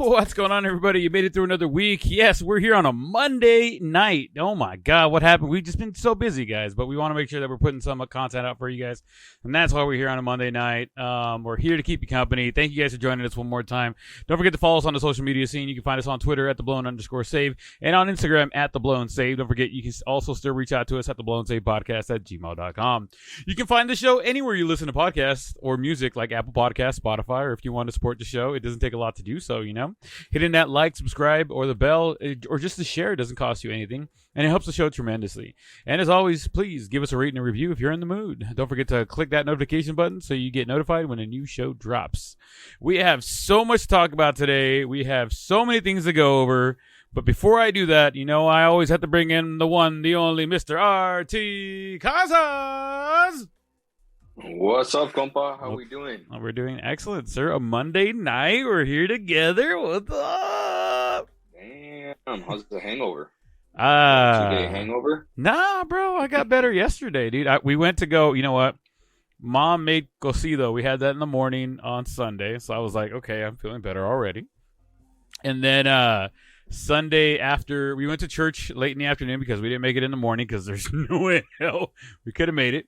What's going on, everybody? You made it through another week. Yes, we're here on a Monday night. Oh my God, what happened? We've just been so busy, guys, but we want to make sure that we're putting some content out for you guys, and that's why we're here on a Monday night. We're here to keep you company. Thank you guys for joining us one more time. Don't forget to follow us on the social media scene. You can find us on Twitter at @theblown_save and on Instagram at @theblown_save. Don't forget, you can also still reach out to us at theblown_save_podcast@gmail.com. You can find the show anywhere you listen to podcasts or music, like Apple Podcasts, Spotify, or if you want to support the show, it doesn't take a lot to do so, you know. Hitting that like, subscribe, or the bell, or just the share doesn't cost you anything, and it helps the show tremendously. And as always, please give us a rating and review if you're in the mood. Don't forget to click that notification button so you get notified when a new show drops. We have so much to talk about today. We have so many things to go over. But before I do that, you know, I always have to bring in the one, the only Mr. R.T. Casas. What's up, compa? How we doing? We're doing excellent, sir. A Monday night. We're here together. What's up? Damn. How's the hangover? 2-day hangover? Nah, bro. I got better yesterday, dude. We went to go, you know what? Mom made cocido. We had that in the morning on Sunday. So I was like, okay, I'm feeling better already. And then Sunday after, we went to church late in the afternoon because we didn't make it in the morning because there's no way in hell we could have made it.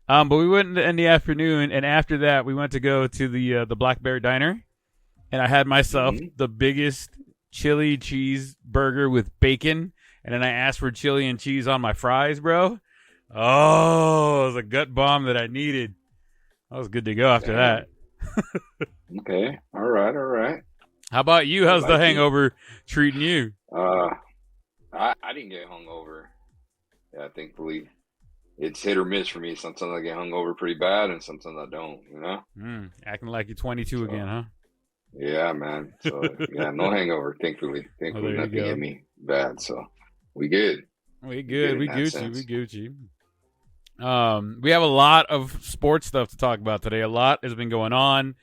But we went in the afternoon, and after that, we went to go to the Black Bear Diner, and I had myself the biggest chili cheese burger with bacon, and then I asked for chili and cheese on my fries, bro. Oh, it was a gut bomb that I needed. I was good to go after that. Okay, all right. How about you? How's the hangover treating you? I didn't get hungover. Yeah, thankfully. It's hit or miss for me. Sometimes I get hungover pretty bad, and sometimes I don't, you know? Acting like you're 22 again, huh? Yeah, man. So, yeah, no hangover, thankfully. Thankfully, nothing hit me bad, so we good. We Gucci. We have a lot of sports stuff to talk about today. A lot has been going on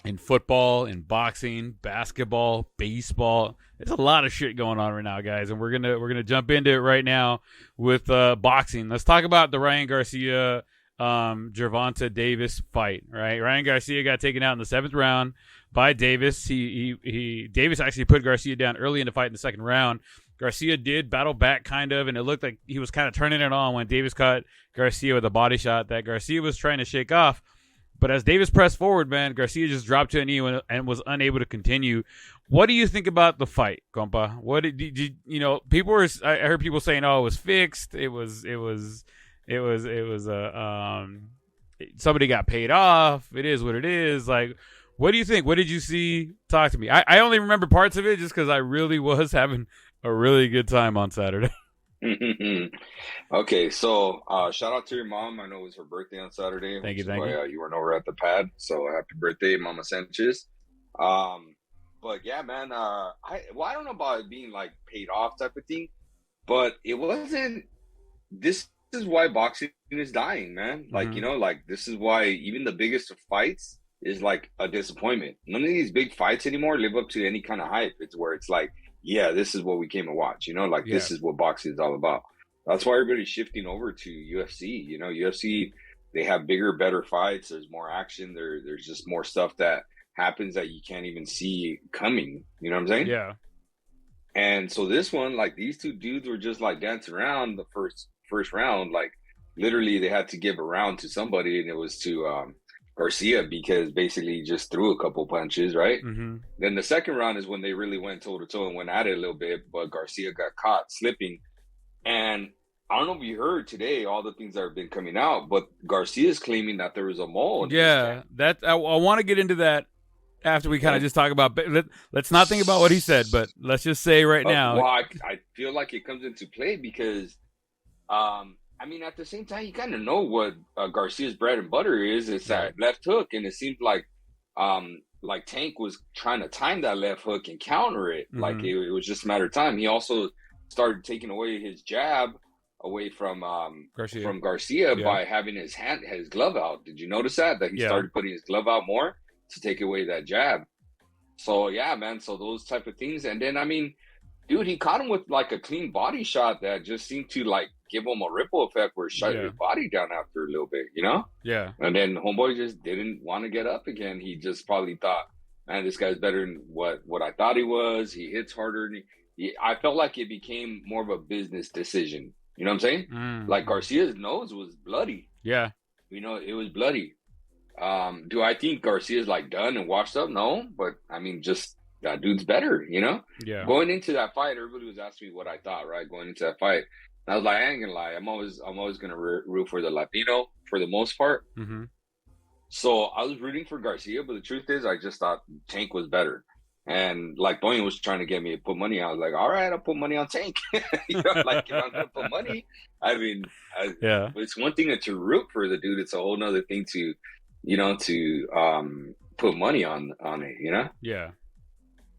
in football, in boxing, basketball, baseball. There's a lot of shit going on right now, guys, and we're gonna jump into it right now with boxing. Let's talk about the Ryan Garcia Gervonta Davis fight. Right, Ryan Garcia got taken out in the 7th round by Davis. Davis actually put Garcia down early in the fight in the 2nd round. Garcia did battle back kind of, and it looked like he was kind of turning it on when Davis caught Garcia with a body shot that Garcia was trying to shake off. But as Davis pressed forward, man, Garcia just dropped to a knee and was unable to continue. What do you think about the fight, compa? What did you know? People were. I heard people saying, "Oh, it was fixed. It was somebody got paid off. It is what it is." Like, what do you think? What did you see? Talk to me. I only remember parts of it just because I really was having a really good time on Saturday. Okay, so shout out to your mom. I know it was her birthday on Saturday. Thank you. You weren't over at the pad, so happy birthday, Mama Sanchez. But yeah, man, I don't know about it being like paid off type of thing, but it wasn't. This is why boxing is dying, man. Like, you know, like this is why even the biggest of fights is like a disappointment. None of these big fights anymore live up to any kind of hype. It's where it's like, yeah, this is what we came to watch, you know, like this is what boxing is all about. That's why everybody's shifting over to UFC. You know, UFC, they have bigger, better fights. There's more action. There's just more stuff that happens that you can't even see coming. You know what I'm saying? Yeah. And so this one, like these two dudes were just like dancing around the first round. Like literally they had to give a round to somebody, and it was to Garcia, because basically he just threw a couple punches, right? Then the 2nd round is when they really went toe-to-toe and went at it a little bit, but Garcia got caught slipping. And I don't know if you heard today all the things that have been coming out, but Garcia is claiming that there was a mole. Yeah, that I want to get into that after we kind of just talk about. Let's not think about what he said, but let's just say right now. Well, I feel like it comes into play because, I mean, at the same time, you kind of know what Garcia's bread and butter is. It's that left hook, and it seemed like Tank was trying to time that left hook and counter it. Like it was just a matter of time. He also started taking away his jab away from Garcia by having his glove out. Did you notice that he started putting his glove out more to take away that jab? So yeah, man. So those type of things, and then I mean, dude, he caught him with like a clean body shot that just seemed to like give him a ripple effect where it shut his body down after a little bit, you know? Yeah. And then homeboy just didn't want to get up again. He just probably thought, man, this guy's better than what I thought he was. He hits harder. I felt like it became more of a business decision. You know what I'm saying? Like Garcia's nose was bloody. Yeah. You know, it was bloody. Do I think Garcia's like done and washed up? No, but I mean, just that dude's better, you know? Yeah. Going into that fight, everybody was asking me what I thought, right? Going into that fight. And I was like, I ain't gonna lie. I'm always gonna root for the Latino for the most part. Mm-hmm. So I was rooting for Garcia, but the truth is, I just thought Tank was better. And like Boeing was trying to get me to put money, I was like, all right, I'll put money on Tank. You know, like if I'm gonna put money, I mean, yeah, it's one thing to root for the dude. It's a whole nother thing to, you know, to put money on it. You know. Yeah.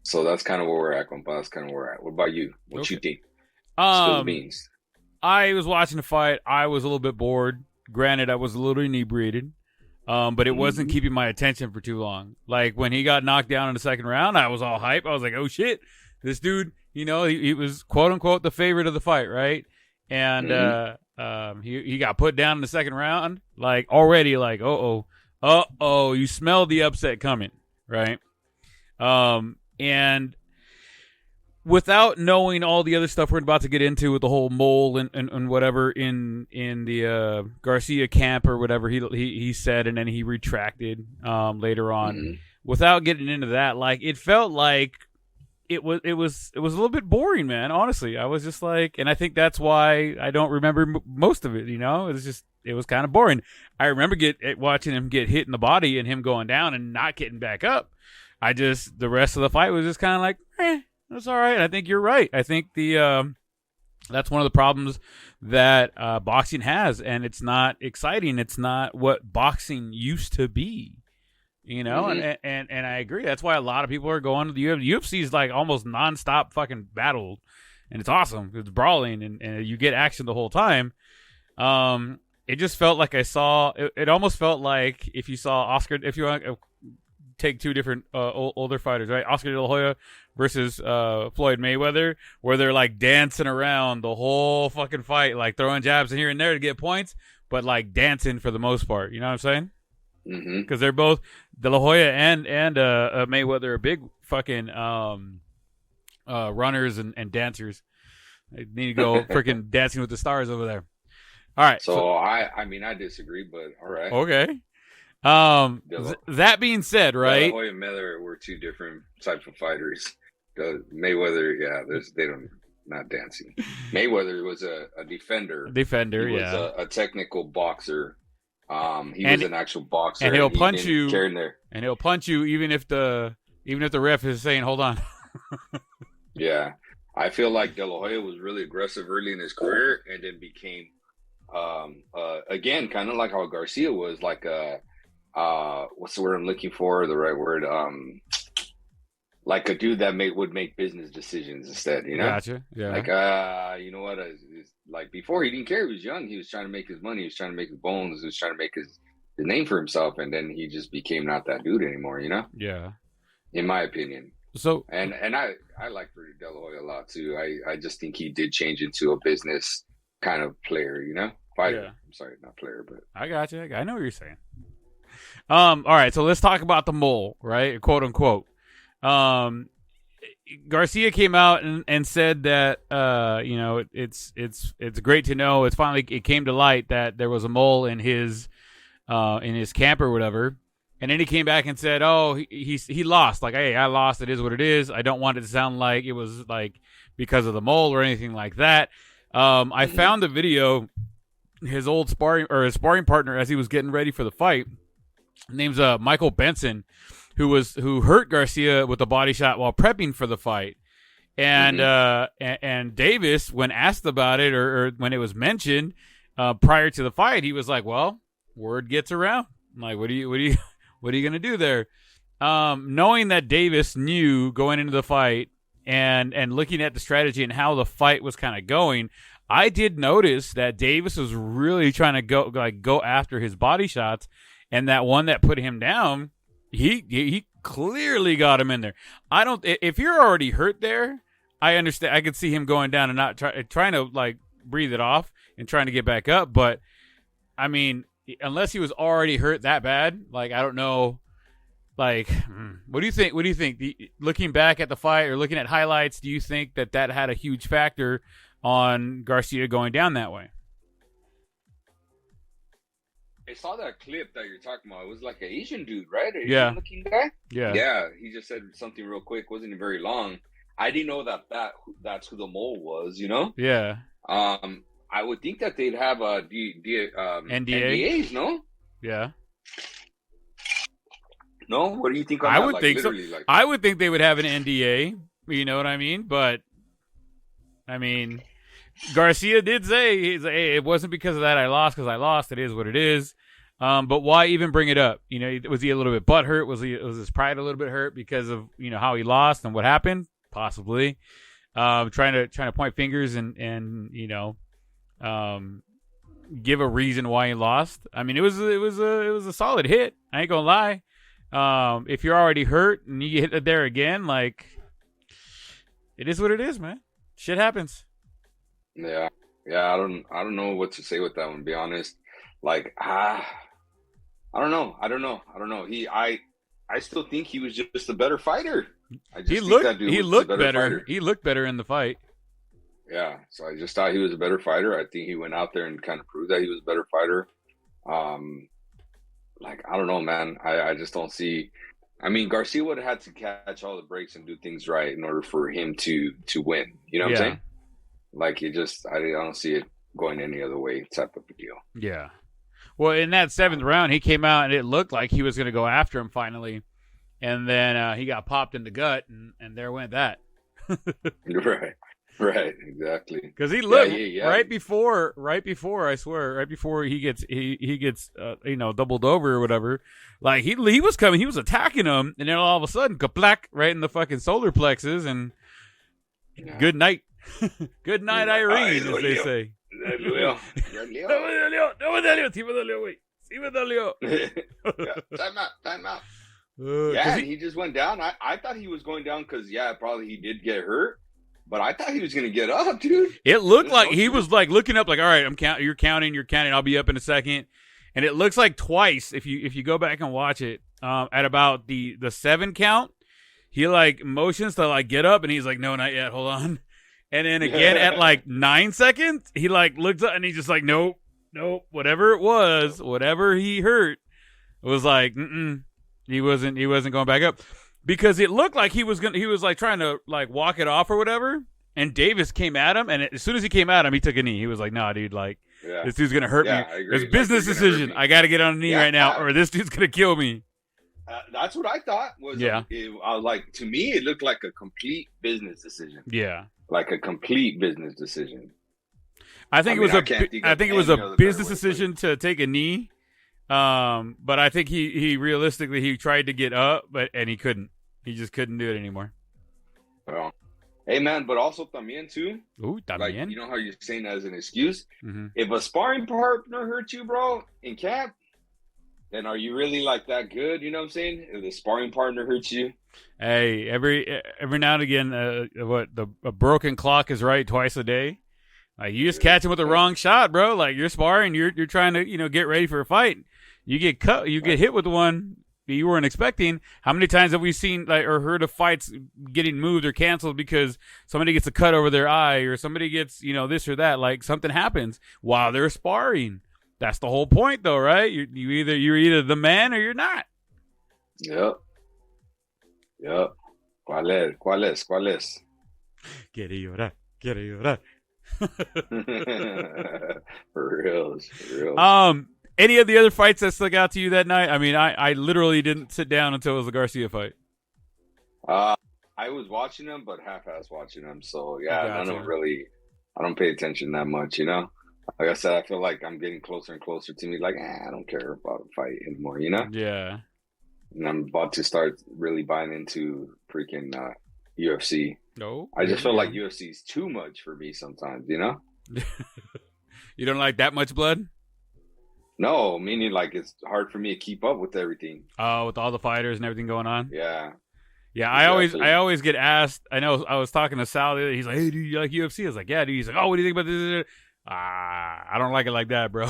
So that's kind of where we're at, compa. That's kind of where we're at. What about you? What you think? Spill the beans. I was watching the fight. I was a little bit bored. Granted, I was a little inebriated. But it wasn't keeping my attention for too long. Like when he got knocked down in the second round, I was all hype. I was like, oh shit, this dude, you know, he was quote unquote the favorite of the fight, right? And he got put down in the second round, like already like, you smell the upset coming, right? And without knowing all the other stuff we're about to get into with the whole mole and whatever in the Garcia camp or whatever he said, and then he retracted later on. Without getting into that, like it felt like it was a little bit boring, man. Honestly, I was just like, and I think that's why I don't remember most of it. You know, it was kind of boring. I remember watching him get hit in the body and him going down and not getting back up. The rest of the fight was just kind of like, that's all right. I think you're right. I think that's one of the problems that boxing has, and it's not exciting. It's not what boxing used to be, you know. And I agree. That's why a lot of people are going to the UFC. UFC is like almost nonstop fucking battle, and it's awesome. It's brawling, and you get action the whole time. It just felt like I saw. It almost felt like if you saw Oscar, if you want to take two different older fighters, right? Oscar De La Hoya versus Floyd Mayweather, where they're like dancing around the whole fucking fight, like throwing jabs in here and there to get points, but like dancing for the most part. You know what I'm saying? Because they're both De La Hoya and Mayweather are big fucking runners and dancers. They need to go freaking Dancing with the Stars over there. All right. So I mean I disagree, but all right. Okay. That being said, right? De La Hoya and Mayweather were two different types of fighters. Mayweather, they don't not dancing. Mayweather was a defender. He was a technical boxer. He was an actual boxer, and he'll punch you. And he'll punch you even if the ref is saying, "Hold on." Yeah, I feel like De La Hoya was really aggressive early in his career, and then became, again, kind of like how Garcia was, like what's the word I'm looking for? The right word. Like a dude that would make business decisions instead, you know? Gotcha. Yeah. Like, you know what? Like before, he didn't care. He was young. He was trying to make his money. He was trying to make his bones. He was trying to make his name for himself. And then he just became not that dude anymore, you know? Yeah. In my opinion. So, and I like Rudy De La Hoya a lot too. I just think he did change into a business kind of player, you know? Fighter. Yeah. I'm sorry, not player, but I got you. I know what you're saying. All right, so let's talk about the mole, right? Quote unquote. Garcia came out and said that you know, it's great to know it came to light that there was a mole in his camp or whatever, and then he came back and said, oh, he lost, like, hey, I lost, it is what it is. I don't want it to sound like it was like because of the mole or anything like that. I found the video, his sparring partner as he was getting ready for the fight, name's Michael Benson, who hurt Garcia with a body shot while prepping for the fight. And and Davis, when asked about it or when it was mentioned prior to the fight, he was like, well, word gets around. I'm like, what are you gonna do there? Knowing that Davis knew going into the fight and looking at the strategy and how the fight was kind of going, I did notice that Davis was really trying to go after his body shots, and that one that put him down, he clearly got him in there. If you're already hurt there, I understand. I could see him going down and not trying to like breathe it off and trying to get back up. But I mean, unless he was already hurt that bad, like, I don't know Like, what do you think? What do you think? Looking back at the fight or looking at highlights, do you think that had a huge factor on Garcia going down that way? I saw that clip that you're talking about. It was like an Asian dude, right? An Yeah. Asian looking guy. Yeah. Yeah. He just said something real quick. Wasn't very long. I didn't know that's who the mole was. You know. Yeah. I would think that they'd have NDAs, no? Yeah. No, what do you think? On I that? would Like, think so. like, I would think they would have an NDA. You know what I mean? But I mean, Garcia did say, hey, it wasn't because of that I lost. Because I lost. It is what it is. But why even bring it up? You know, was he a little bit butthurt? Was his pride a little bit hurt because of how he lost and what happened? Possibly. Trying to point fingers and give a reason why he lost. I mean, it was a solid hit. I ain't gonna lie. If you're already hurt and you hit it there again, like, it is what it is, man. Shit happens. Yeah. I don't know what to say with that one. To be honest, like, I don't know. I still think he was just a better fighter. He looked better. Fighter. He looked better in the fight. Yeah, so I just thought he was a better fighter. I think he went out there and kind of proved that he was a better fighter. Like, I don't know, man. I just don't see. I mean, Garcia would have had to catch all the breaks and do things right in order for him to win. You know what I'm saying? Like, I don't see it going any other way type of a deal. Yeah. Well, in that 7th round, he came out and it looked like he was going to go after him finally. And then he got popped in the gut, and there went that. Right, exactly. Because he looked right before I swear, right before he gets doubled over or whatever. Like he was coming, he was attacking him, and then all of a sudden, kaplack, right in the fucking solar plexus, and good night, good night, Irene, as they say. Time out. He just went down. I thought he was going down because probably he did get hurt. But I thought he was going to get up, dude. It looked like he was like looking up, like, all right, you're counting. I'll be up in a second. And it looks like twice, if you go back and watch it, at about the 7 count, he like motions to like get up, and he's like, no, not yet, hold on. And then again at like 9 seconds, he like looks up and he's just like, nope, whatever it was, whatever he hurt, it was like, he wasn't going back up. Because it looked like he was like trying to like walk it off or whatever, and Davis came at him, and as soon as he came at him, he took a knee. He was like, "Nah, dude, like this dude's gonna hurt me. It's business decision. I got to get on a knee right now, or this dude's gonna kill me." That's what I thought. Like to me, it looked like a complete business decision. Yeah, like a complete business decision. I think it was a business decision to take a knee. But I think he realistically he tried to get up, and he couldn't. He just couldn't do it anymore. Well, hey man, but also también too. Ooh, también. Like, you know how you're saying that as an excuse? Mm-hmm. If a sparring partner hurts you, bro, in camp, then are you really like that good? You know what I'm saying? If the sparring partner hurts you. Hey, every now and again, a broken clock is right twice a day. Like, you just catch him with the wrong shot, bro. Like, you're sparring, you're trying to get ready for a fight. You get cut, you get hit with one you weren't expecting. How many times have we seen or heard of fights getting moved or canceled because somebody gets a cut over their eye, or somebody gets this or that? Like, something happens while they're sparring. That's the whole point, though, right? You're either the man or you're not. Yep. ¿Cuál es? Quiere llorar. For real. Any of the other fights that stuck out to you that night? I mean, I literally didn't sit down until it was the Garcia fight. I was watching them, but half-ass watching them. So I don't pay attention that much. Like I said, I feel like I'm getting closer and closer to me. Like, I don't care about a fight anymore. Yeah. And I'm about to start really buying into freaking UFC. No, I just feel like UFC is too much for me sometimes. You don't like that much blood? No, meaning like it's hard for me to keep up with everything. Oh, with all the fighters and everything going on? Yeah. Yeah, exactly. I always get asked. I know I was talking to Sal the other day. He's like, hey, do you like UFC? I was like, yeah, dude. He's like, oh, what do you think about this? I don't like it like that, bro.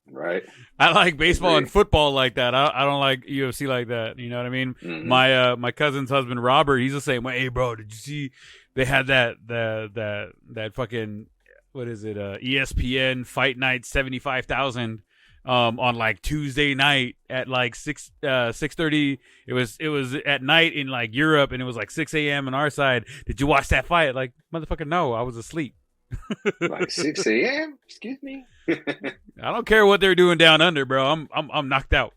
Right. I like baseball and Agree. football like that. I don't like UFC like that. You know what I mean? Mhm. My cousin's husband Robert, he's the same way. Hey, bro, did you see they had that fucking what is it? ESPN Fight Night 75,000 on like Tuesday night at like 6:30. It was at night in like Europe, and it was like 6 a.m. on our side. Did you watch that fight? Like, motherfucker, no, I was asleep. Like 6 a.m. Excuse me. I don't care what they're doing down under, bro. I'm knocked out.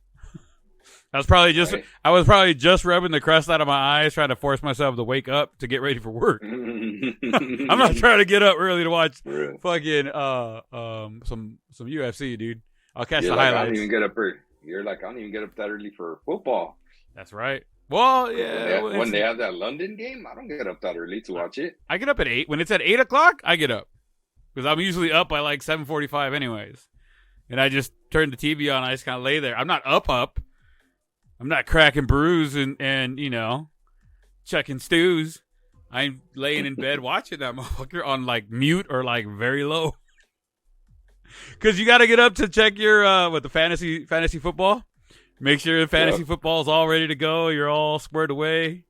I was probably just rubbing the crust out of my eyes, trying to force myself to wake up to get ready for work. I'm not trying to get up early to watch fucking some UFC, dude. I'll catch the highlights. I don't even get up early. You're like, I don't even get up that early for football. That's right. Well, yeah. When they have that London game, I don't get up that early to watch it. I get up at 8. When it's at 8 o'clock, I get up. Because I'm usually up by like 7:45 anyways. And I just turn the TV on. I just kind of lay there. I'm not up. I'm not cracking brews and you know, checking stews. I'm laying in bed watching that motherfucker on like mute or like very low. Because you got to get up to check your the fantasy football. Make sure the fantasy football is all ready to go. You're all squared away.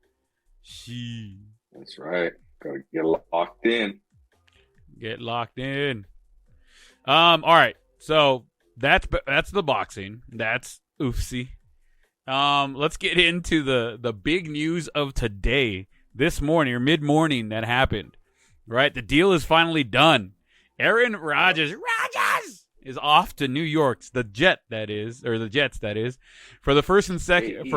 That's right. Gotta get locked in. Get locked in. All right. So that's the boxing. That's oofsy. Let's get into the big news of today. This morning or mid-morning that happened. Right? The deal is finally done. Aaron Rodgers is off to New York. The Jets that is, for the first and second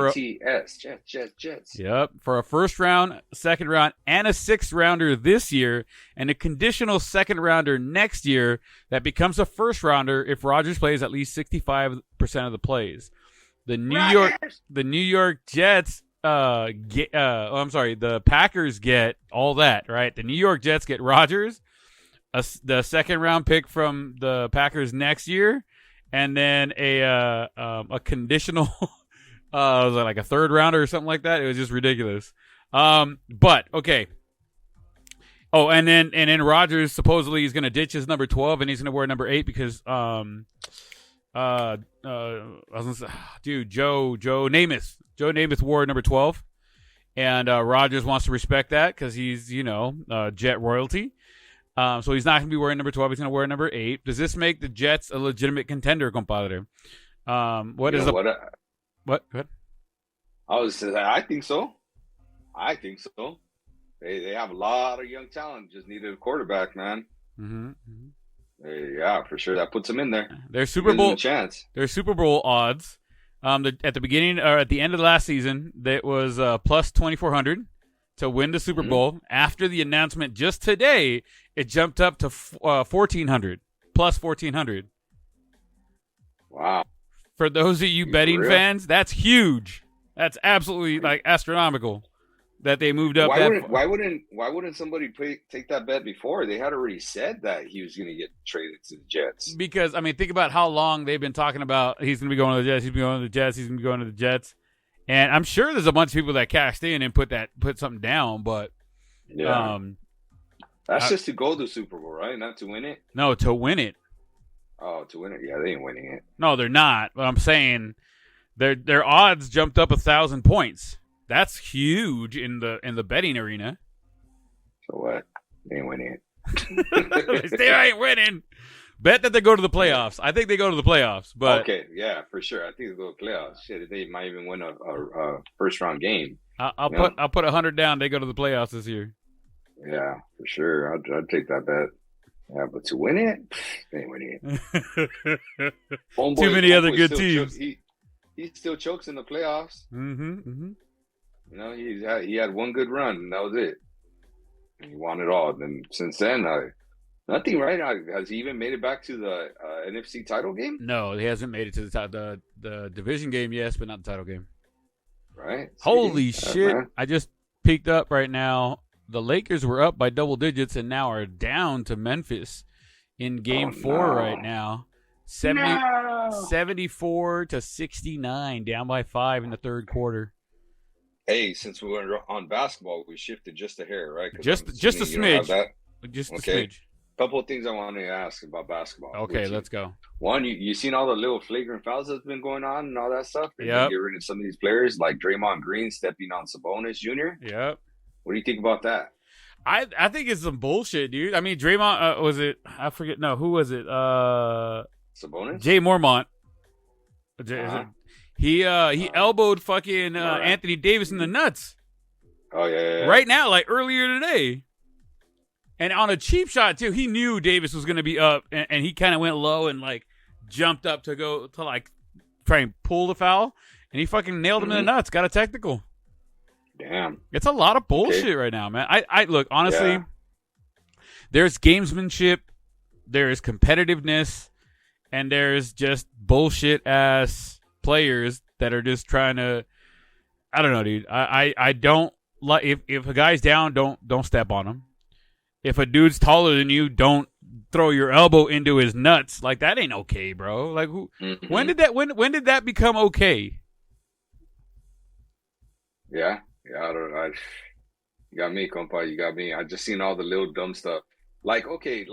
Jets. Yep, for a first round, second round, and a sixth rounder this year, and a conditional second rounder next year that becomes a first rounder if Rodgers plays at least 65% of the plays. The New York Jets the Packers get all that, right? The New York Jets get Rodgers, the second round pick from the Packers next year, and then a conditional was it like a third rounder or something like that? It was just ridiculous. But okay. Oh, and then Rodgers supposedly he's gonna ditch his number 12 and he's gonna wear number 8 because Joe Namath wore number 12, and Rodgers wants to respect that because he's Jet royalty. So he's not going to be wearing number 12. He's going to wear number 8. Does this make the Jets a legitimate contender, compadre? What? Go ahead. I think so. They have a lot of young talent. Just needed a quarterback, man. Mm-hmm. Yeah, for sure. That puts them in there. Their Super Bowl chance. Their Super Bowl odds. At the beginning or at the end of the last season, that was plus 2,400 to win the Super Bowl. After the announcement just today, it jumped up to 1,400 plus 1,400. Wow! For those of you betting fans, that's huge. That's absolutely like astronomical that they moved up. Why wouldn't somebody take that bet before? They had already said that he was going to get traded to the Jets. Because I mean, think about how long they've been talking about he's going to be going to the Jets. He's going to the Jets. He's going to be going to the Jets. And I'm sure there's a bunch of people that cashed in and put something down, but that's just to go to the Super Bowl, right? Not to win it. No, to win it. Oh, to win it, yeah, they ain't winning it. No, they're not. But I'm saying their odds jumped up 1,000 points. That's huge in the betting arena. So what? They ain't winning it. They still ain't winning. Bet that they go to the playoffs. I think they go to the playoffs. But okay, yeah, for sure. I think they go to the playoffs. Shit, they might even win a first round game. I'll put 100 down. They go to the playoffs this year. Yeah, for sure. I'd take that bet. Yeah, but to win it, they ain't winning it. Too many other good teams. He still chokes in the playoffs. Mm-hmm. You know, he had one good run, and that was it. And he won it all. And since then, nothing, right? Has he even made it back to the NFC title game? No, he hasn't made it to the division game, yes, but not the title game. Right. Holy shit. I just peeked up right now. The Lakers were up by double digits and now are down to Memphis in game 4 right now. 74 to 69, down by 5 in the third quarter. Hey, since we were on basketball, we shifted just a hair, right? Just a smidge. Just a smidge. couple of things I wanted to ask about basketball. Okay, let's go. One, you seen all the little flagrant fouls that's been going on and all that stuff? They've been Yep. getting rid of some of these players, like Draymond Green stepping on Sabonis Jr. Yep. What do you think about that? I think it's some bullshit, dude. I mean, Draymond was it? I forget. No, who was it? Sabonis? Jay Mormont. Uh-huh. He elbowed fucking Right. Anthony Davis in the nuts Oh, yeah. right now, like earlier today. And on a cheap shot too, he knew Davis was going to be up, and he kind of went low and like jumped up to go to like try and pull the foul, and he fucking nailed him in the nuts. Got a technical. Damn. It's a lot of bullshit right now, man. I look, honestly, Yeah. there's gamesmanship, there's competitiveness, and there's just bullshit ass players that are just trying to. I don't know, dude. I don't like if a guy's down, don't step on him. If a dude's taller than you, don't throw your elbow into his nuts. Like that ain't okay, bro. Like who? Mhm. When did that become okay? Yeah. I don't know. You got me, compa. You got me. I just seen all the little dumb stuff. Okay,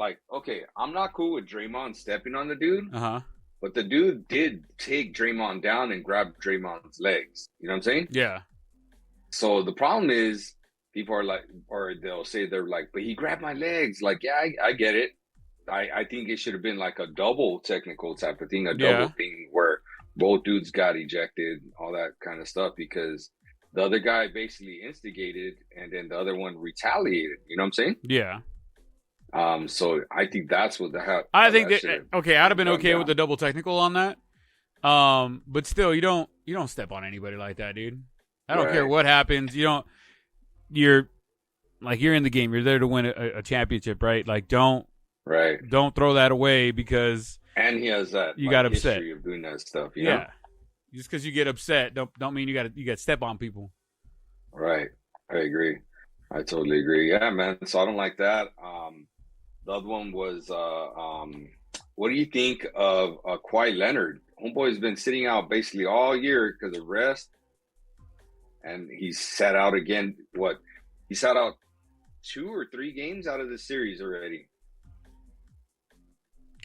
I'm not cool with Draymond stepping on the dude, but the dude did take Draymond down and grab Draymond's legs. You know what I'm saying? Yeah. So the problem is people are like, or they'll say they're like, but he grabbed my legs. Like, yeah, I get it. I think it should have been like a double technical type of thing, a double thing where both dudes got ejected, all that kind of stuff, because the other guy basically instigated and then the other one retaliated. You know what I'm saying? Yeah. So I think that's what I think that okay, I'd have been okay with the double technical on that. But still, you don't step on anybody like that, dude. I don't care what happens. You're in the game. You're there to win a championship, right? Like don't throw that away because and he has that you got upset history of doing that stuff. You know? Just because you get upset don't mean you got to step on people. Right. I agree. I totally agree. Yeah, man. So I don't like that. The other one was what do you think of Kawhi Leonard? Homeboy's been sitting out basically all year because of rest, and he's sat out again. He sat out 2 or 3 games out of the series already.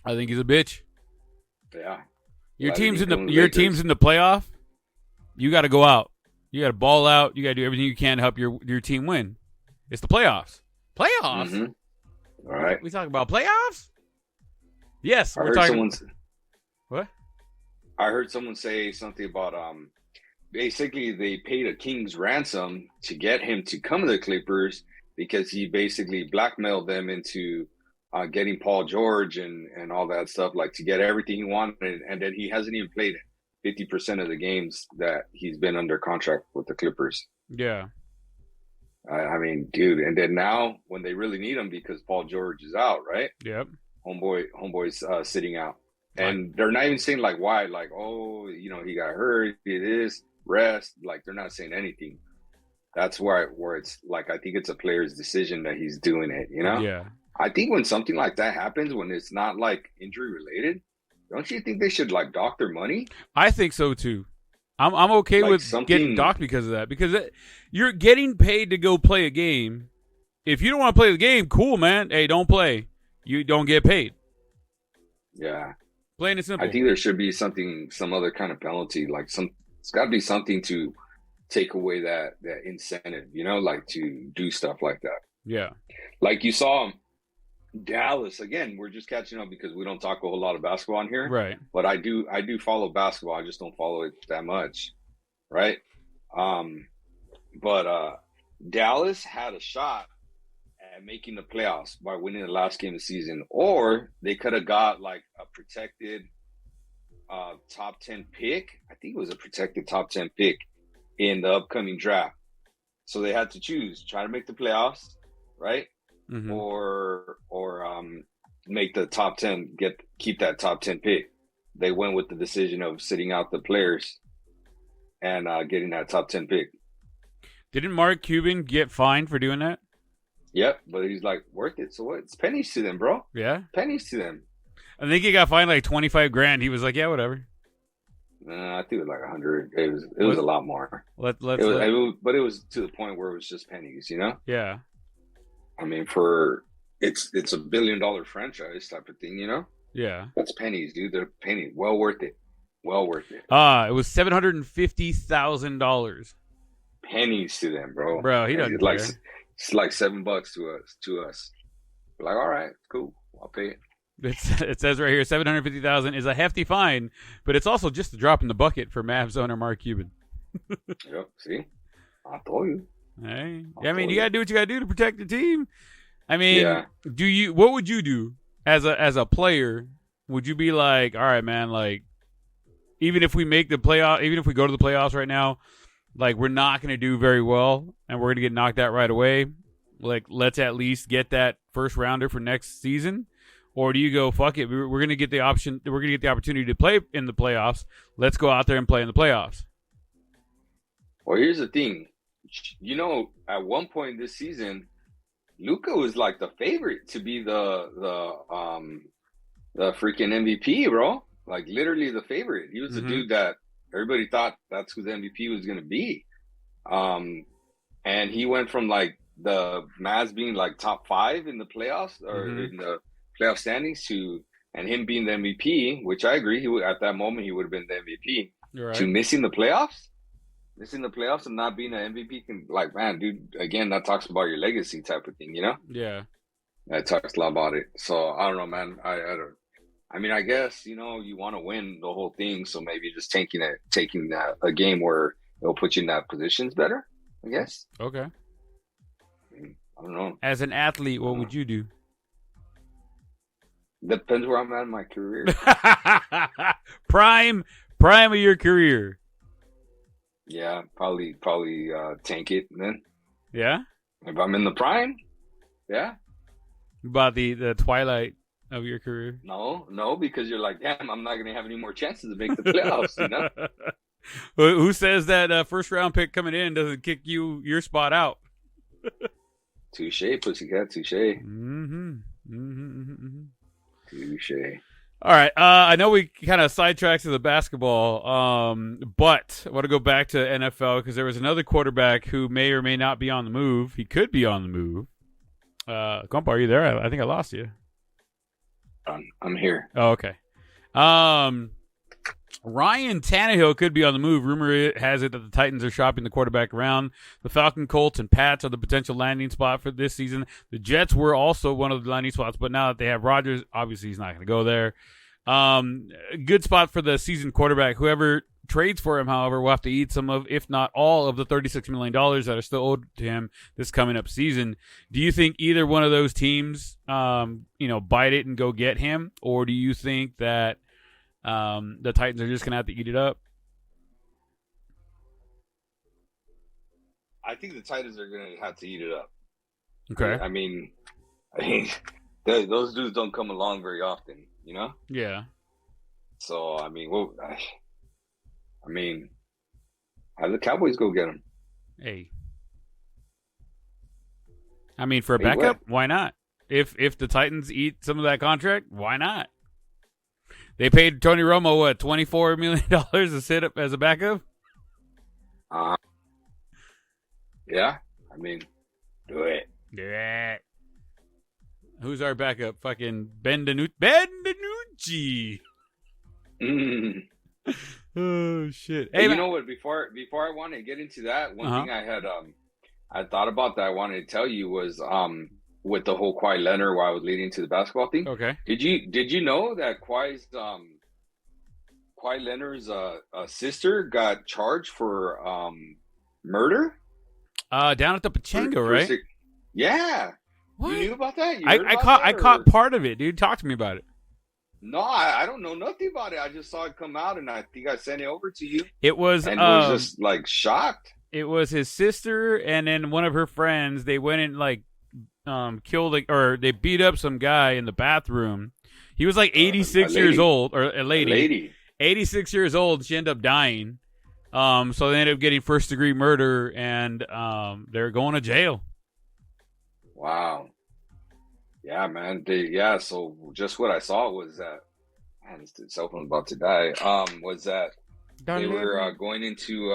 I think he's a bitch. Yeah. Your team's in the playoff. You got to go out. You got to ball out. You got to do everything you can to help your team win. It's the playoffs. Playoffs. Mm-hmm. All right. We talking about playoffs? Yes, we're talking. What? I heard someone say something about basically they paid a king's ransom to get him to come to the Clippers because he basically blackmailed them into getting Paul George and all that stuff, like to get everything he wanted, and then he hasn't even played 50% of the games that he's been under contract with the Clippers. Yeah. I mean, dude, and then now when they really need him because Paul George is out, right? Yep. Homeboy's sitting out. And they're not even saying like why, like, oh, he got hurt, it is rest. Like they're not saying anything. That's where it's like I think it's a player's decision that he's doing it, Yeah. I think when something like that happens, when it's not like injury related, don't you think they should like dock their money? I think so too. I'm okay like with getting docked because of that. Because you're getting paid to go play a game. If you don't want to play the game, cool, man. Hey, don't play. You don't get paid. Yeah. Plain and simple. I think there should be some other kind of penalty. Like it's got to be something to take away that incentive, like to do stuff like that. Yeah. Like you saw Dallas, again, we're just catching up because we don't talk a whole lot of basketball on here. Right. But I do follow basketball. I just don't follow it that much. Right. But Dallas had a shot at making the playoffs by winning the last game of the season, or they could have got like a protected top 10 pick. I think it was a protected top 10 pick in the upcoming draft. So they had to choose, try to make the playoffs, right? Mm-hmm. Or make the top 10, keep that top 10 pick. They went with the decision of sitting out the players and getting that top 10 pick. Didn't Mark Cuban get fined for doing that? Yep, but he's like, worth it. So what? It's pennies to them, bro. Yeah? Pennies to them. I think he got fined like $25,000. He was like, yeah, whatever. I think it was like 100. It was a lot more. But it was to the point where it was just pennies, Yeah. I mean, for it's a $1 billion franchise type of thing, you know? Yeah. That's pennies, dude. They're pennies. Well worth it. Well worth it. It was $750,000. Pennies to them, bro. Bro, he doesn't care. It's like $7 to us. We're like, all right, cool. I'll pay it. It says right here, $750,000 is a hefty fine, but it's also just a drop in the bucket for Mavs owner Mark Cuban. Yep. See, I told you. Hey, I mean, you gotta do what you gotta do to protect the team. I mean, what would you do as a player? Would you be like, all right, man, like, even if we make the playoff, even if we go to the playoffs right now, like, we're not gonna do very well, and we're gonna get knocked out right away. Like, let's at least get that first rounder for next season. Or do you go, fuck it, we're gonna get the option, we're gonna get the opportunity to play in the playoffs. Let's go out there and play in the playoffs. Well, here's the thing. You know, at one point this season, Luka was like the favorite to be the freaking MVP, bro. Like literally the favorite. He was the dude that everybody thought that's who the MVP was gonna be. And he went from like the Mavs being like top 5 in the playoffs or in the playoff standings and him being the MVP, which I agree, at that moment he would have been the MVP. Right. To missing the playoffs and not being an MVP can, like, man, dude, again, that talks about your legacy type of thing, you know? Yeah. That talks a lot about it. So I don't know, man. I mean, I guess, you know, you want to win the whole thing, so maybe just taking a game where it'll put you in that position is better, I guess. Okay. I don't know. As an athlete, what would you do? Depends where I'm at in my career. Prime of your career. Yeah, probably tank it then. Yeah? If I'm in the prime, yeah. About the twilight of your career? No, because you're like, damn, I'm not going to have any more chances to make the playoffs, you know? Who says that first round pick coming in doesn't kick your spot out? Touche, pussycat, touche. Touche. All right. I know we kind of sidetracked to the basketball, but I want to go back to NFL because there was another quarterback who may or may not be on the move. He could be on the move. Compa, are you there? I think I lost you. I'm here. Oh, okay. Ryan Tannehill could be on the move. Rumor has it that the Titans are shopping the quarterback around. The Falcons, Colts, and Pats are the potential landing spot for this season. The Jets were also one of the landing spots, but now that they have Rodgers, obviously he's not going to go there. Good spot for the seasoned quarterback. Whoever trades for him, however, will have to eat some of, if not all, of the $36 million that are still owed to him this coming up season. Do you think either one of those teams, bite it and go get him, or do you think that the Titans are just going to have to eat it up? I think the Titans are going to have to eat it up. Okay. I mean, those dudes don't come along very often, you know? Yeah. So, I mean, have the Cowboys go get him. Hey. I mean, for a backup, why not? If the Titans eat some of that contract, why not? They paid Tony Romo, what, $24 million to sit up as a backup? Yeah. I mean, do it. Do it. Who's our backup? Fucking Ben DiNucci. Oh, shit. Hey, you know what? Before I want to get into that, one thing I thought about that I wanted to tell you was with the whole Kawhi Leonard while I was leading to the basketball thing. Okay. Did you know that Kawhi Leonard's sister got charged for murder? Down at the Pachanga, right? Yeah. What? You knew about that? I caught part of it, dude. Talk to me about it. No, I don't know nothing about it. I just saw it come out, and I think I sent it over to you. It was, and was just like shocked. It was his sister, and then one of her friends. They went and like killed or they beat up some guy in the bathroom. He was like 86 years old, or a lady. 86 years old. She ended up dying. So they ended up getting first-degree murder, and they're going to jail. Wow. Yeah, man. So just what I saw was that, man, this cell phone's about to die. Was that they were going into,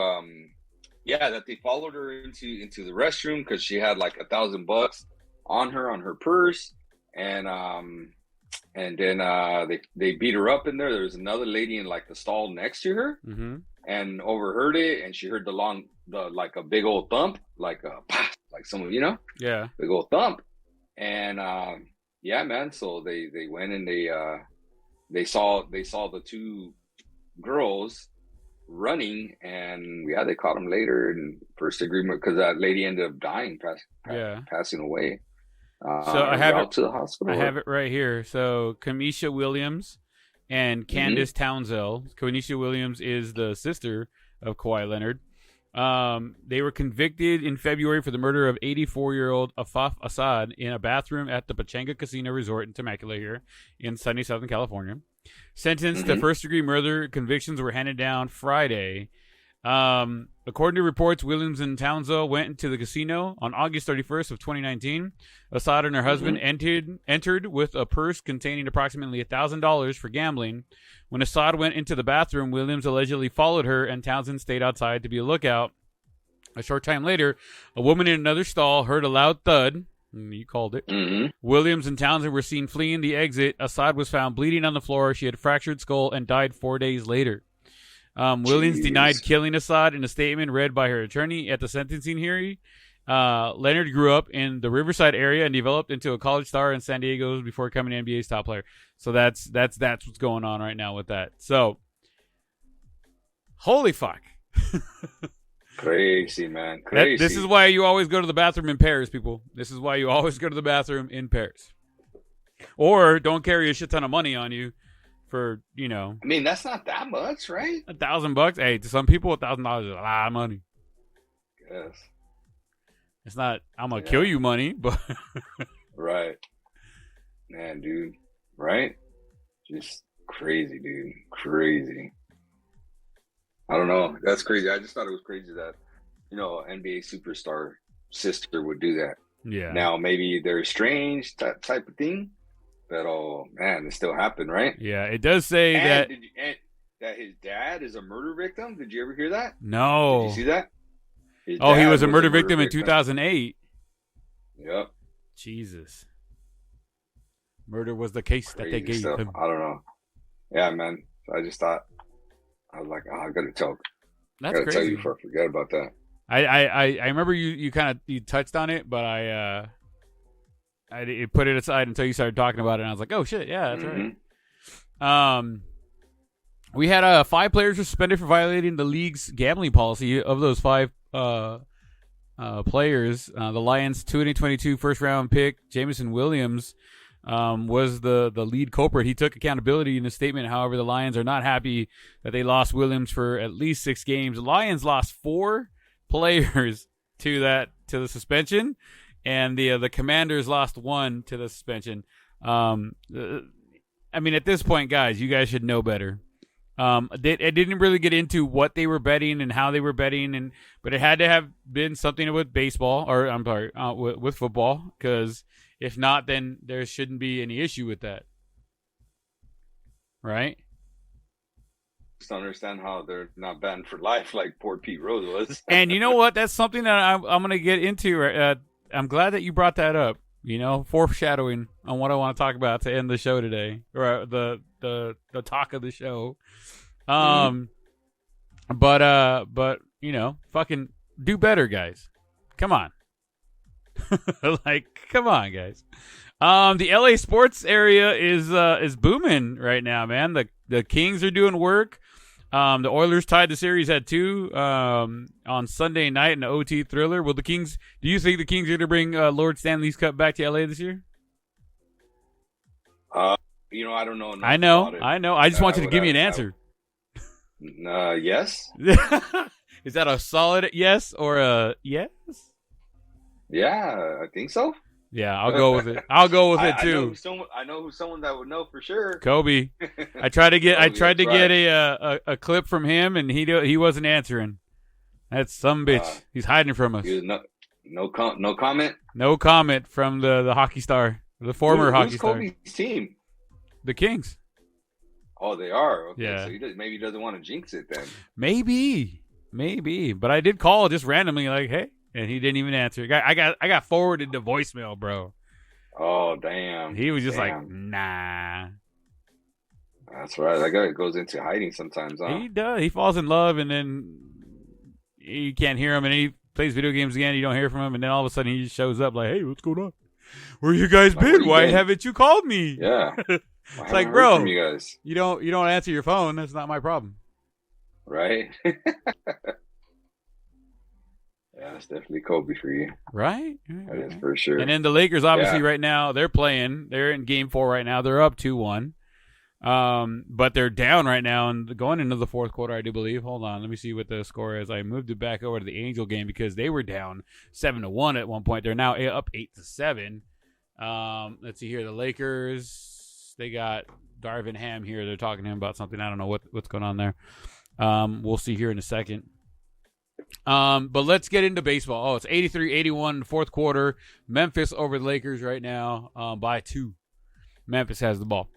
that they followed her into the restroom because she had like $1,000 on her purse, and then they beat her up in there. There was another lady in like the stall next to her, Mm-hmm. and overheard it, and she heard like a big old thump, like a like some Yeah. big old thump, and yeah, man. So they went and they saw the two girls running, and yeah, they caught them later in first degree because that lady ended up dying, passing away. So I have out to the hospital. I have it right here. So Kamisha Williams and Candace Townsell. Kamisha Williams is the sister of Kawhi Leonard. They were convicted in February for the murder of 84-year-old Afaf Assad in a bathroom at the Pechanga Casino Resort in Temecula here in sunny Southern California. Sentenced to first-degree murder. Convictions were handed down Friday. According to reports, Williams and Townsell went into the casino on August 31st of 2019. Assad and her husband entered with a purse containing approximately $1,000 for gambling. When Assad went into the bathroom, Williams allegedly followed her, and Townsend stayed outside to be a lookout. A short time later, a woman in another stall heard a loud thud. You called it. Williams and Townsend were seen fleeing the exit. Assad was found bleeding on the floor. She had a fractured skull and died 4 days later. Williams denied killing Assad in a statement read by her attorney at the sentencing hearing. Leonard grew up in the Riverside area and developed into a college star in San Diego before becoming an NBA's top player. So that's what's going on right now with that. So, holy fuck. Crazy, man. Crazy. This is why you always go to the bathroom in pairs, people. This is why you always go to the bathroom in pairs. Or don't carry a shit ton of money on you for, I mean, that's not that much, right? $1,000. Hey, to some people, $1,000 is a lot of money. Yes. It's not, I'm going to kill you money, but. Right. Man, dude. Right? Just crazy, dude. Crazy. I don't know. That's crazy. I just thought it was crazy that, NBA superstar sister would do that. Yeah. Now, maybe they're estranged, that type of thing. But, oh, man, it still happened, right? Yeah, it does say and that his dad is a murder victim. Did you ever hear that? No. Did you see that? He was a murder victim in 2008. Yep. Jesus. Murder was the case Crazy that they gave stuff. him. I don't know. Yeah, man. So I just thought, I was like, I gotta tell Crazy. you before I forget about that. I remember you kind of touched on it, but I put it aside until you started talking about it, and I was like, oh shit, yeah, that's right. We had 5 players suspended for violating the league's gambling policy. Of those 5 players, the Lions' 2022 first-round pick, Jameson Williams, was the lead culprit. He took accountability in a statement. However, the Lions are not happy that they lost Williams for at least 6 games. The Lions lost 4 players to the suspension, and the Commanders lost 1 to the suspension. I mean, at this point, guys, you guys should know better. It didn't really get into what they were betting and how they were betting, but it had to have been something with baseball, or I'm sorry, with football, because if not, then there shouldn't be any issue with that, right? Just don't understand how they're not banned for life like poor Pete Rose was. And you know what? That's something that I'm going to get into. I'm glad that you brought that up. Foreshadowing on what I want to talk about to end the show today, or the talk of the show. But fucking do better, guys. Come on. Come on, guys. The LA sports area is booming right now, man. The Kings are doing work. The Oilers tied the series at 2 on Sunday night in an OT thriller. Do you think the Kings are going to bring Lord Stanley's Cup back to LA this year? I don't know. I know. I just want you to give me an answer. Yes. Is that a solid yes or a yes? Yeah, I think so. Yeah, I'll go with it. I'll go with it too. I know who's someone that would know for sure. Kobe. I tried to get a clip from him, and he wasn't answering. That's some bitch. He's hiding from us. No comment. No comment from the hockey star, the former hockey star. Who's Kobe's team? The Kings. Oh, they are. Okay, yeah. So maybe he doesn't want to jinx it then. Maybe. But I did call just randomly, like, hey. And he didn't even answer. I got forwarded to voicemail, bro. Oh, damn. He was just like, Damn. nah. That's right. That guy goes into hiding sometimes, huh? He does. He falls in love, and then you can't hear him, and he plays video games again. You don't hear from him, and then all of a sudden he just shows up like, "Hey, what's going on? Where you guys Like, been? Why haven't you called me?" Yeah. It's like, bro, from you guys. You don't answer your phone. That's not my problem. Right? Yeah, it's definitely Kobe for you. Right? That is for sure. And then the Lakers, obviously, right now, they're playing. They're in Game 4 right now. They're up 2-1. But they're down right now and going into the fourth quarter, I do believe. Hold on. Let me see what the score is. I moved it back over to the Angel game because they were down 7-1 at one point. They're now up 8-7. Let's see here. The Lakers, they got Darvin Ham here. They're talking to him about something. I don't know what's going on there. We'll see here in a second. But let's get into baseball. Oh, it's 83-81 in the fourth quarter. Memphis over the Lakers right now by 2. Memphis has the ball.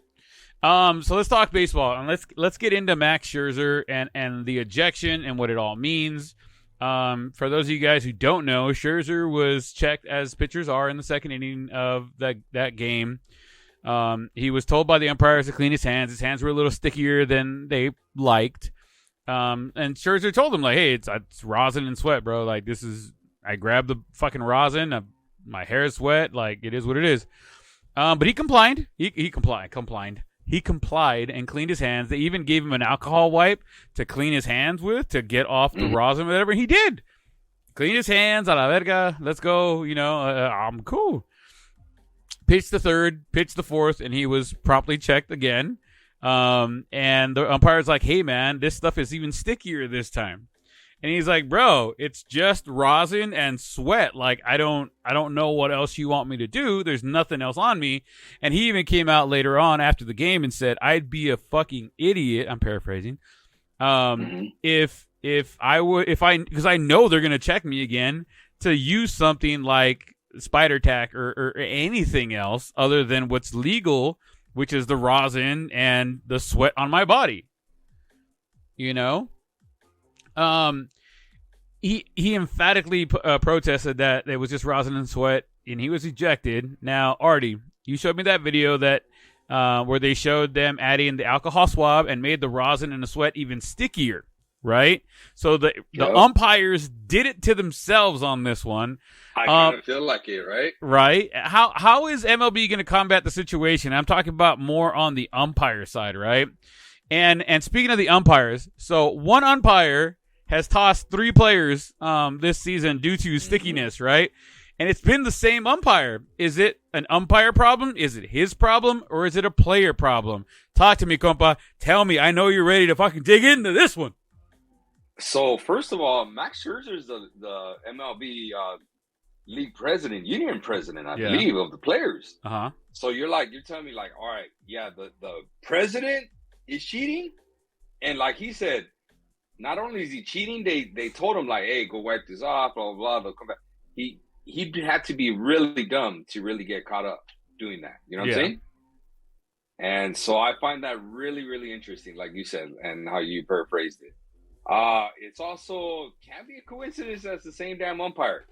So let's talk baseball, and let's get into Max Scherzer and the ejection and what it all means. For those of you guys who don't know, Scherzer was checked as pitchers are in the second inning of that game. He was told by the umpires to clean his hands. His hands were a little stickier than they liked. And Scherzer told him, like, hey, it's rosin and sweat, bro. Like, I grabbed the fucking rosin. My hair is wet. Like, it is what it is. But he complied. He complied and cleaned his hands. They even gave him an alcohol wipe to clean his hands with to get off the rosin, whatever. He did. Cleaned his hands. A la verga. Let's go. I'm cool. Pitched the third, pitched the fourth, and he was promptly checked again. And the umpire's like, hey, man, this stuff is even stickier this time. And he's like, bro, it's just rosin and sweat. Like, I don't know what else you want me to do. There's nothing else on me. And he even came out later on after the game and said, I'd be a fucking idiot. I'm paraphrasing. Because I know they're going to check me again to use something like Spider Tack or anything else other than what's legal, which is the rosin and the sweat on my body. He emphatically protested that it was just rosin and sweat, and he was ejected. Now, Artie, you showed me that video that where they showed them adding the alcohol swab and made the rosin and the sweat even stickier, right? So the umpires did it to themselves on this one. I kind of feel like it, right? Right. How is MLB going to combat the situation? I'm talking about more on the umpire side, right? And speaking of the umpires, so one umpire has tossed 3 players this season due to stickiness, right? And it's been the same umpire. Is it an umpire problem? Is it his problem? Or is it a player problem? Talk to me, compa. Tell me. I know you're ready to fucking dig into this one. So, first of all, Max Scherzer is the MLB league president, union president, I believe, of the players. Uh-huh. So you're telling me, like, all right, yeah, the president is cheating? And like he said, not only is he cheating, they told him, like, hey, go wipe this off, blah, blah, blah, they'll come back. He had to be really dumb to really get caught up doing that. You know what I'm saying? And so I find that really, really interesting, like you said, and how you paraphrased it. It's also can't be a coincidence that's the same damn umpire.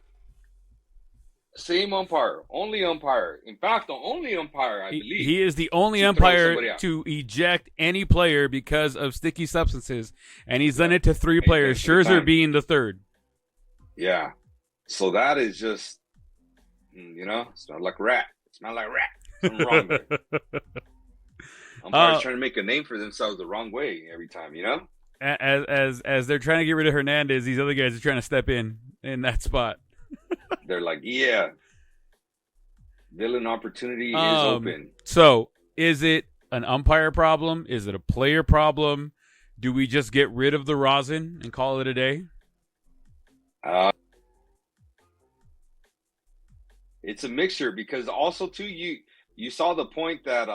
Same umpire, only umpire. In fact, the only umpire, I believe. He is the only umpire to eject any player because of sticky substances, and he's done it to 3 players, Scherzer being the third. Yeah. So that is just, smell like a rat. Smell like a rat. Something wrong there. Umpires trying to make a name for themselves the wrong way every time, As they're trying to get rid of Hernandez, these other guys are trying to step in that spot. They're like, yeah, villain opportunity is open. So, is it an umpire problem? Is it a player problem? Do we just get rid of the rosin and call it a day? It's a mixture because also too you saw the point that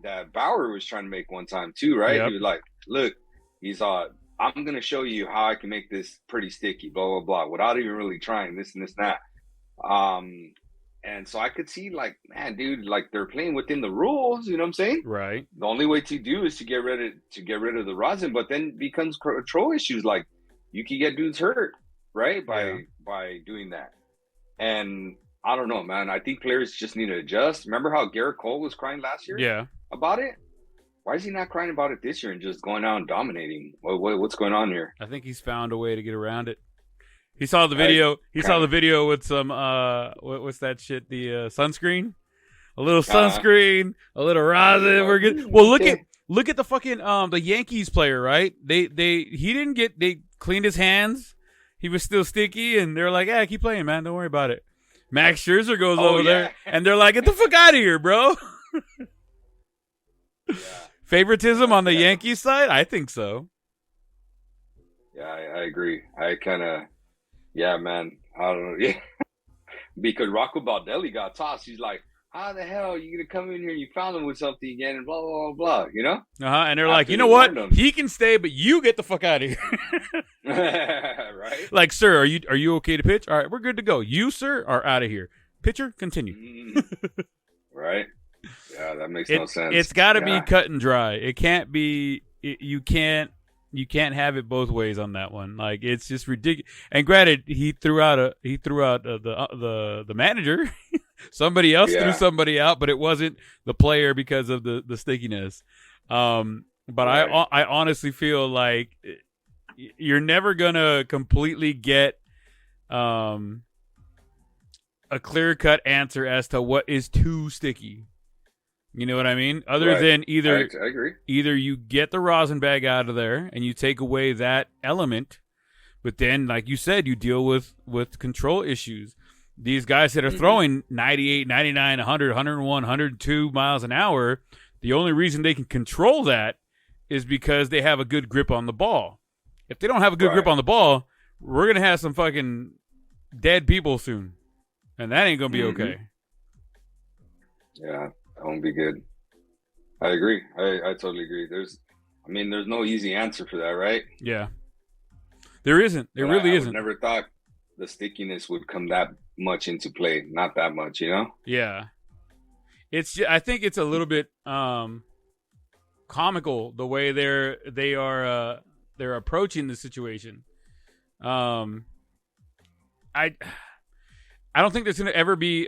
that Bauer was trying to make one time too, right? Yep. He was like, look, he's I'm gonna show you how I can make this pretty sticky, blah blah blah, without even really trying this and this and that. And so I could see, like, man, dude, like they're playing within the rules, you know what I'm saying? Right. The only way to do is to get rid of the rosin, but then becomes control issues, like you can get dudes hurt, right? By doing that. And I don't know, man. I think players just need to adjust. Remember how Garrett Cole was crying last year Yeah. about it? Why is he not crying about it this year and just going out and dominating? What's going on here? I think he's found a way to get around it. He saw the video. He saw the video with some what's that shit? The sunscreen, a little sunscreen, a little rosin. We're good. Well, look at the fucking the Yankees player, right? They cleaned his hands. He was still sticky, and they're like, "Yeah, keep playing, man. Don't worry about it." Max Scherzer goes over there, and they're like, "Get the fuck out of here, bro." Yeah. Favoritism on the Yankees side? I think so. Yeah, I agree. Yeah, man. I don't know. Yeah. Because Rocco Baldelli got tossed. He's like, how the hell are you going to come in here and you found him with something again and blah, blah, blah, blah, you know? And they're like, you know what? He can stay, but you get the fuck out of here. Right? Like, sir, are you okay to pitch? All right, we're good to go. You, sir, are out of here. Pitcher, continue. Right? Yeah, that makes no sense. It's got to be cut and dry. It can't be. You can't have it both ways on that one. Like, it's just ridiculous. And granted, he threw out the manager. Somebody else threw somebody out, but it wasn't the player because of the stickiness. But right. I honestly feel like you're never gonna completely get a clear-cut answer as to what is too sticky. You know what I mean? Other than I agree. Either you get the rosin bag out of there and you take away that element, but then, like you said, you deal with control issues. These guys that are throwing 98, 99, 100, 101, 102 miles an hour, the only reason they can control that is because they have a good grip on the ball. If they don't have a good grip on the ball, we're going to have some fucking dead people soon. And that ain't going to be okay. Yeah. That won't be good. I agree. I totally agree. There's no easy answer for that, right? Yeah. There isn't. There really isn't. I never thought the stickiness would come that much into play. Not that much, you know? Yeah. I think it's a little bit comical the way they're approaching the situation. I don't think there's going to ever be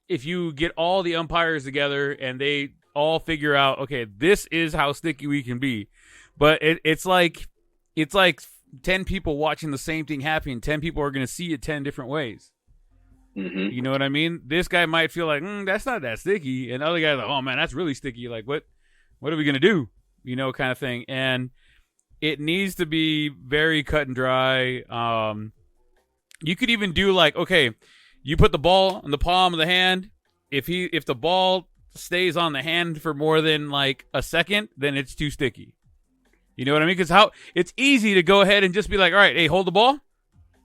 if you get all the umpires together and they all figure out, okay, this is how sticky we can be. But it's like 10 people watching the same thing happen, and 10 people are going to see it 10 different ways. Mm-hmm. You know what I mean? This guy might feel like, that's not that sticky. And the other guy's like, oh, man, that's really sticky. Like, what are we going to do? You know, kind of thing. And it needs to be very cut and dry. You could even do like, okay, you put the ball in the palm of the hand. If the ball stays on the hand for more than like a second, then it's too sticky. You know what I mean? Because it's easy to go ahead and just be like, all right, hey, hold the ball,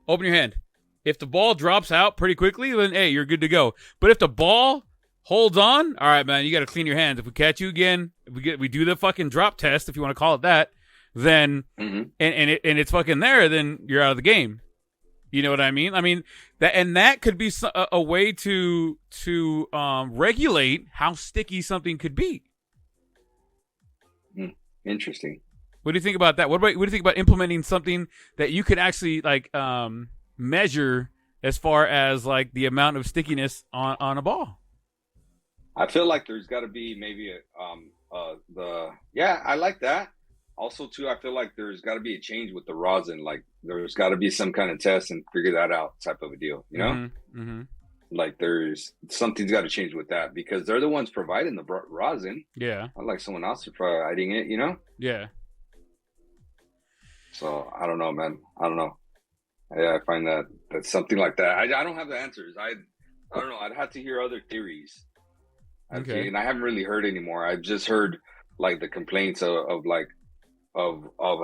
open your hand. If the ball drops out pretty quickly, then hey, you're good to go. But if the ball holds on, all right, man, you got to clean your hands. If we catch you again, if we do the fucking drop test, if you want to call it that, then and it's fucking there, then you're out of the game. You know what I mean? I mean that could be a way to regulate how sticky something could be. Interesting. What do you think about that? What do you think about implementing something that you could actually like measure as far as like the amount of stickiness on a ball? I feel like there's got to be maybe I like that. Also, too, I feel like there's got to be a change with the rosin. Like, there's got to be some kind of test and figure that out type of a deal, you know? Mm-hmm. Like, something's got to change with that because they're the ones providing the rosin. Yeah. Not like someone else providing it, you know? Yeah. So, I don't know, man. I don't know. Yeah, I find that something like that. I don't have the answers. I don't know. I'd have to hear other theories. Okay. And I haven't really heard anymore. I've just heard, like, the complaints of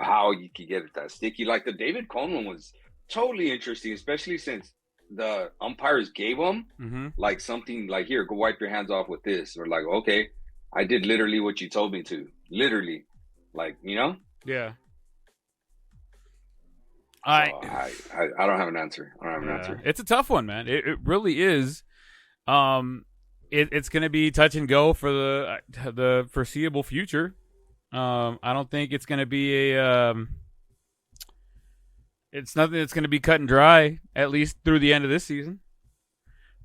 how you could get it that sticky. Like the David Cone one was totally interesting, especially since the umpires gave them like something like, here, go wipe your hands off with this. Or like, okay, I did literally what you told me to. Literally. Like, you know? Yeah. I don't have an answer. I don't have an answer. It's a tough one, man. It really is. It's going to be touch and go for the foreseeable future. I don't think it's going to be it's nothing that's going to be cut and dry, at least through the end of this season.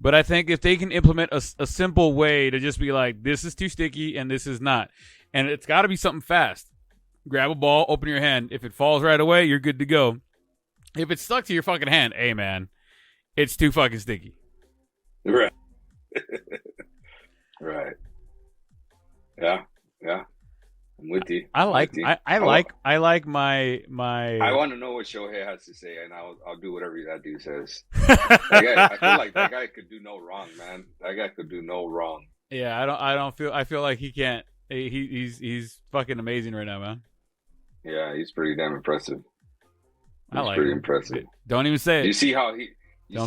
But I think if they can implement a simple way to just be like, this is too sticky and this is not, and it's got to be something fast. Grab a ball, open your hand. If it falls right away, you're good to go. If it's stuck to your fucking hand, hey man, it's too fucking sticky. Right. Right. Yeah. Yeah. I'm with you. I like my I I want to know what Shohei has to say, and I'll do whatever that dude says. I feel like that guy could do no wrong, man. That guy could do no wrong. Yeah, I feel like he can't. He's fucking amazing right now, man. Yeah, he's pretty damn impressive. I like pretty him. impressive. Don't even say it. You see how he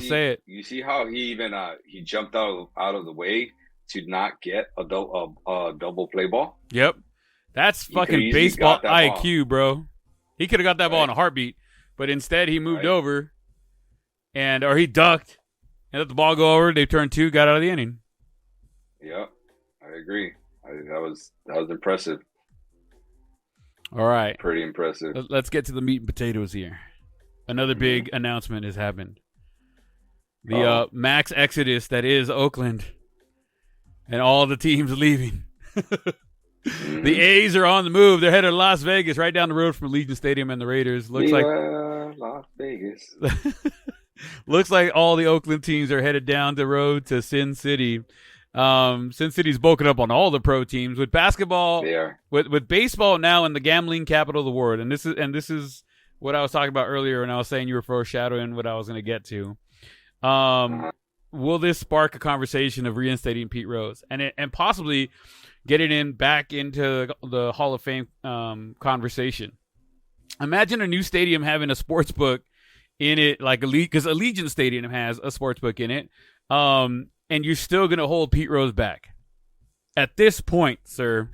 say it. You see how he even he jumped out of the way to not get a double play ball? Yep. That's fucking baseball IQ, bro. He could have got that ball in a heartbeat, but instead he moved over or he ducked and let the ball go over. They turned 2, got out of the inning. Yep. I agree. That was impressive. All right. Pretty impressive. Let's get to the meat and potatoes here. Another big announcement has happened. The max exodus that is Oakland and all the teams leaving. The A's are on the move. They're headed to Las Vegas, right down the road from Allegiant Stadium and the Raiders. Looks like Las Vegas. Looks like all the Oakland teams are headed down the road to Sin City. Sin City's bulking up on all the pro teams with basketball. They are. With baseball now in the gambling capital of the world, and this is what I was talking about earlier when I was saying you were foreshadowing what I was going to get to. Will this spark a conversation of reinstating Pete Rose and possibly getting him back into the Hall of Fame conversation? Imagine a new stadium having a sports book in it, like because Allegiant Stadium has a sports book in it, and you're still going to hold Pete Rose back. At this point, sir,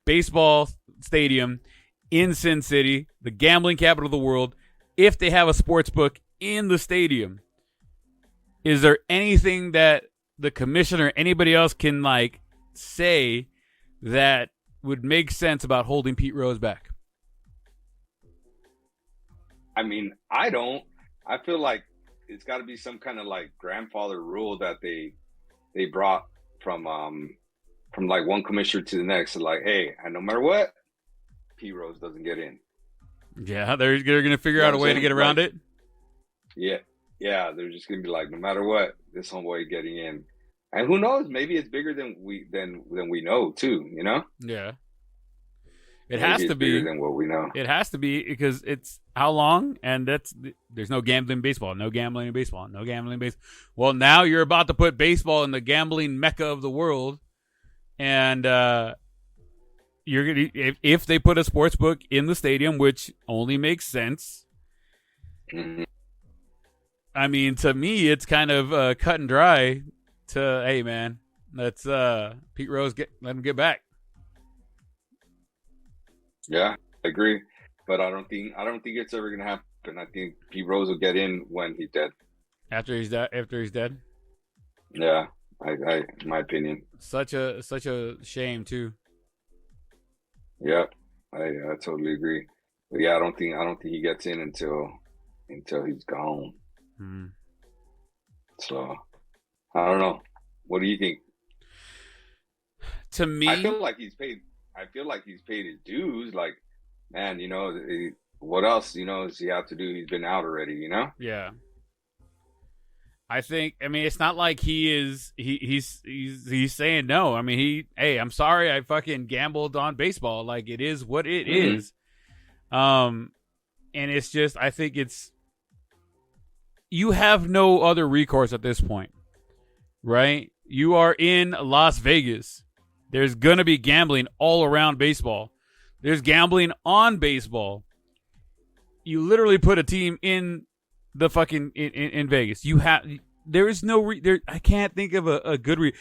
baseball stadium in Sin City, the gambling capital of the world, if they have a sports book in the stadium, is there anything that the commissioner or anybody else can say that would make sense about holding Pete Rose back? I mean, I don't. I feel like it's got to be some kind of grandfather rule that they brought from one commissioner to the next. So hey, and no matter what, Pete Rose doesn't get in. Yeah, they're going to figure out a way to get around it. Yeah, they're just going to be no matter what, this homeboy getting in. And who knows? Maybe it's bigger than we know too. You know? Yeah. It has to be bigger than what we know. It has to be because it's how long, and there's no gambling in baseball, no gambling in baseball, no gambling in baseball. Well, now you're about to put baseball in the gambling mecca of the world, and you're gonna if they put a sports book in the stadium, which only makes sense. Mm-hmm. I mean, to me, it's kind of cut and dry. Hey man, let's Pete Rose let him get back. Yeah, I agree, but I don't think it's ever gonna happen. I think Pete Rose will get in when he's dead. After he's dead. Yeah, I in my opinion. Such a shame too. Yeah, I totally agree. But yeah, I don't think he gets in until he's gone. Mm-hmm. So I don't know. What do you think? To me, I feel like he's paid his dues. Man, what else, does he have to do? He's been out already, Yeah. I mean, it's not like he's saying no. I mean, I'm sorry, I fucking gambled on baseball. It is what it is. And it's just, I think you have no other recourse at this point, right? You are in Las Vegas. There's going to be gambling all around baseball. There's gambling on baseball. You literally put a team in the fucking in Vegas. There is no I can't think of a good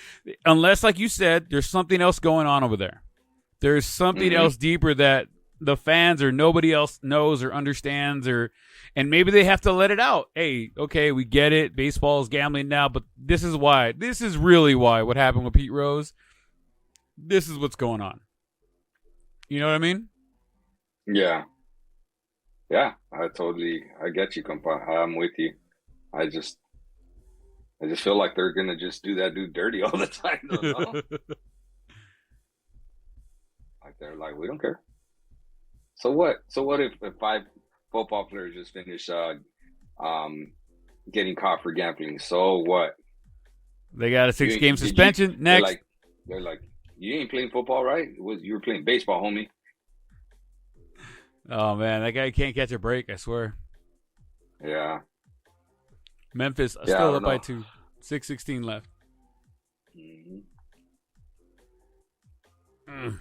unless, like you said, there's something else going on over there. There's something else deeper that the fans or nobody else knows or understands, and maybe they have to let it out. Hey, okay, we get it. Baseball is gambling now, but this is why. This is really why what happened with Pete Rose. This is what's going on. You know what I mean? Yeah. Yeah, I get you, compa. I'm with you. I just feel like they're gonna just do that dude dirty all the time. Though, no? Like they're like, we don't care. So what? So what if five football players just finish um getting caught for gambling? So what? They got a You 6-game ain't- did you- suspension. Next. they're like, you ain't playing football, right? You were playing baseball, homie. Oh man, that guy can't catch a break. I swear. Yeah. Memphis Yeah, I still don't up by know. 2. 6:16 left. Mhm.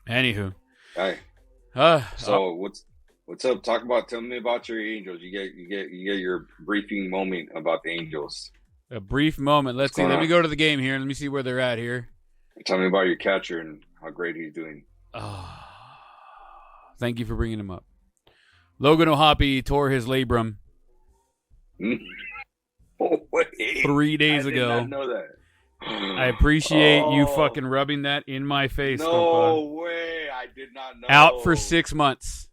Anywho. Hey, Uh, so what's up? Tell me about your Angels. You get your briefing moment about the Angels. a brief moment. Let's What's see. going Let me on? go to the game here. Let me see where they're at here. Tell me about your catcher and how great he's doing. Oh, thank you for bringing him up. Logan O'Hoppe tore his labrum Oh, wait. 3 days I did ago. not know that. I appreciate you Oh, fucking rubbing that in my face. No Compa. way. I did not know. Out for 6 months.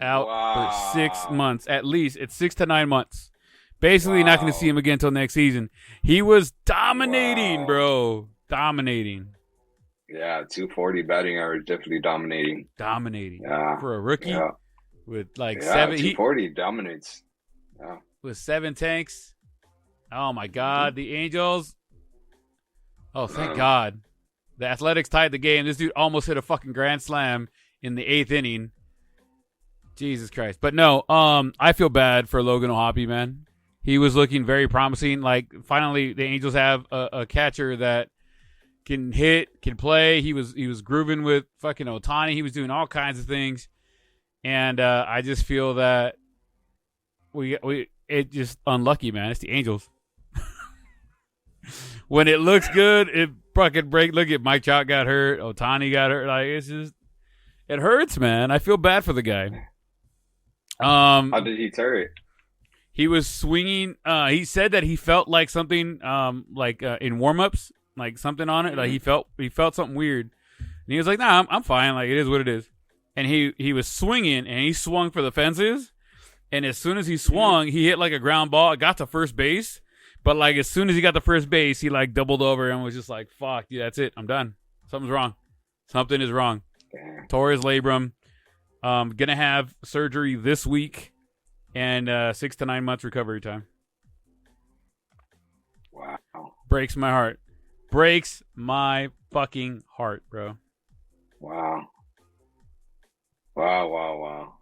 Out Wow. for 6 months. At least. It's 6 to 9 months. Basically, not going to Wow. see him again until next season. He was dominating, Wow. bro. Dominating. Yeah, 240 batting average, definitely dominating. Dominating. Yeah. For a rookie Yeah. with like Yeah, 7 240 dominates. Yeah. with 7 tanks. Oh my God, the Angels. Oh, thank God. The Athletics tied the game. This dude almost hit a fucking grand slam in the 8th inning. Jesus Christ. But no, I feel bad for Logan O'Hoppe, man. He was looking very promising. Like, finally, the Angels have a catcher that can hit, can play. He was grooving with fucking Ohtani. He was doing all kinds of things. And I just feel that it just unlucky, man. It's the Angels. When it looks good, it fucking break. Look at Mike Trout got hurt. Ohtani got hurt. Like, it's just, it hurts, man. I feel bad for the guy. How did he tear it? He was swinging. He said that he felt like something, in warm-ups, like something on it. Like he felt something weird, and he was like, "Nah, I'm fine. Like, it is what it is." And he was swinging, and he swung for the fences. And as soon as he swung, he hit like a ground ball. It got to first base, but like as soon as he got to first base, he like doubled over and was just like, "Fuck, yeah, that's it. I'm done. Something's wrong. Something is wrong." Damn. Tore his labrum. Gonna have surgery this week, and 6 to 9 months recovery time. Wow. Breaks my heart. Breaks my fucking heart, bro. Wow. Wow, wow, wow.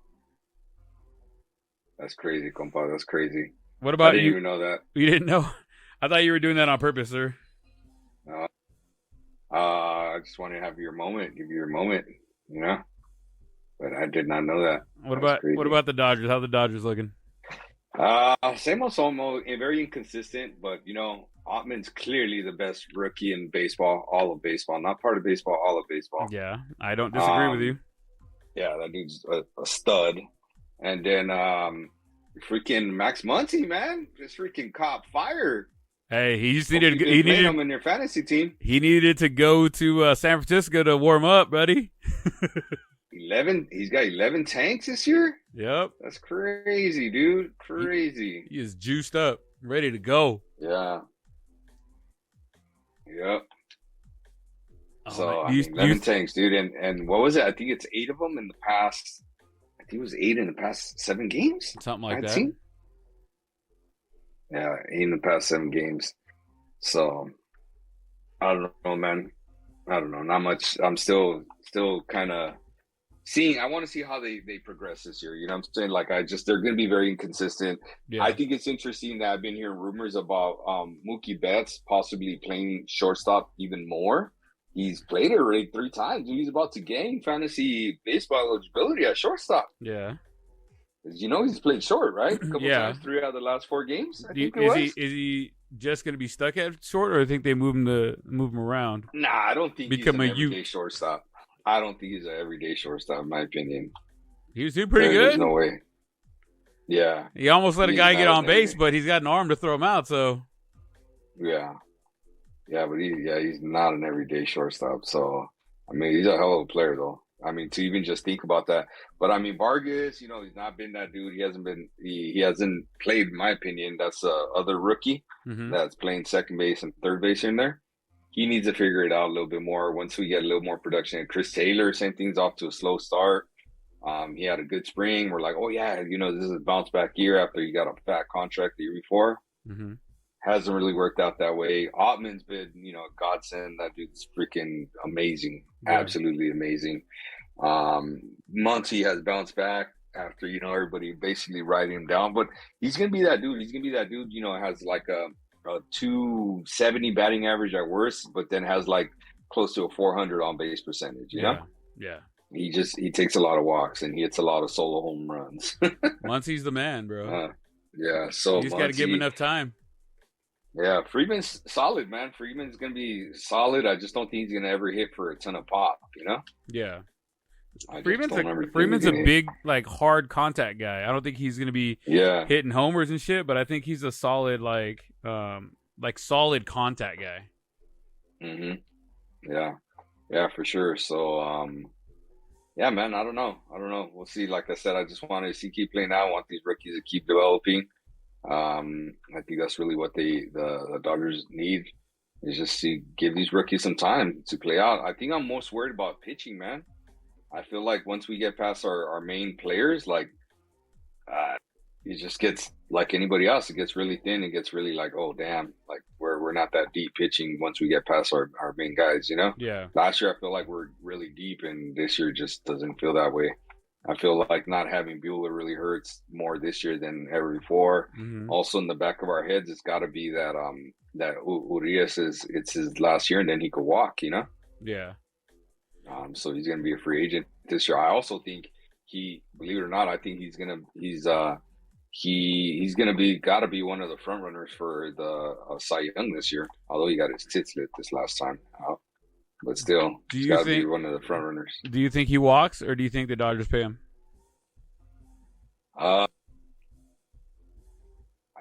That's crazy, compa. That's crazy. What I about didn't you? even know that. You didn't know? I thought you were doing that on purpose, sir. I just wanted to have your moment, give you your moment, you know? But I did not know that. What That's crazy. about the Dodgers? How the Dodgers looking? Same old, same old, and very inconsistent, but you know, Ottman's clearly the best rookie in baseball, all of baseball, not part of baseball, all of baseball. Yeah, I don't disagree with you. Yeah, that dude's a stud. And then freaking Max Muncy, man, just freaking caught fire. Hey, he just Hope you needed can play him in your fantasy team. he needed to go to San Francisco to warm up, buddy. 11. He's got 11 tanks this year. Yep, That's crazy, dude. Crazy. he is juiced up, ready to go. Yeah. Yep. Oh, So man. I mean, 11 tanks, dude, and what was it? I think it's 8 of them in the past. I think it was 8 in the past 7 games. Something like I'd that. seen. Yeah, 8 in the past 7 games. So I don't know, man. I don't know. Not much. I'm still kind of seeing. I want to see how they progress this year. You know what I'm saying? Like, they're going to be very inconsistent. Yeah. I think it's interesting that I've been hearing rumors about Mookie Betts possibly playing shortstop even more. He's played it already 3 times. He's about to gain fantasy baseball eligibility at shortstop. Yeah. You know, he's played short, right? A couple Yeah. times, 3 out of the last 4 games. I think it Is was. he just going to be stuck at short, or do you think they move him around? Nah, I don't think Become he's a an everyday shortstop. I don't think he's an everyday shortstop, in my opinion. He was doing pretty There's good. no way. Yeah, He almost let a He's guy not get an on base, everyday. but he's got an arm to throw him out. So yeah, but he's not an everyday shortstop. So I mean, he's a hell of a player, though. I mean, to even just think about that. But I mean, Vargas, he's not been that dude. He hasn't been. He hasn't played, in my opinion. That's other rookie Mm-hmm. that's playing second base and third base in there. He needs to figure it out a little bit more once we get a little more production. And Chris Taylor, same thing's off to a slow start. He had a good spring. We're like, oh yeah, this is a bounce back year after he got a fat contract the year before. Mm-hmm. Hasn't really worked out that way. Ottman's been, a godsend. That dude's freaking amazing, absolutely amazing. Muncy has bounced back after everybody basically writing him down, but he's gonna be that dude. He's gonna be that dude. Has like a 270 batting average at worst, but then has like close to a 400 on base percentage. You know? Yeah. He takes a lot of walks and he hits a lot of solo home runs. Muncy's the man, bro. Yeah. So you just got to give him enough time. Yeah, Freeman's solid, man. Freeman's gonna be solid. I just don't think he's gonna ever hit for a ton of pop. Yeah. Freeman's a big, like, hard contact guy. I don't think he's gonna be hitting homers and shit, but I think he's a solid, solid contact guy. Mm-hmm. Yeah, for sure. So, yeah, man. I don't know. We'll see. Like I said, I just want to keep playing out. I want these rookies to keep developing. I think that's really what the Dodgers need, is just to give these rookies some time to play out. I think I'm most worried about pitching, man. I feel like once we get past our main players, like, it just gets like anybody else. It gets really thin. It gets really like, oh damn, like we're not that deep pitching once we get past our main guys. Yeah. Last year I feel like we're really deep, and this year just doesn't feel that way. I feel like not having Buehler really hurts more this year than ever before. Mm-hmm. Also, in the back of our heads, it's got to be that Urias it's his last year, and then he could walk. Yeah. So he's going to be a free agent this year. I also think believe it or not, I think he's going to be one of the front runners for the Cy Young this year. Although he got his tits lit this last time, but still, he's got to be one of the front runners. Do you think he walks, or do you think the Dodgers pay him? I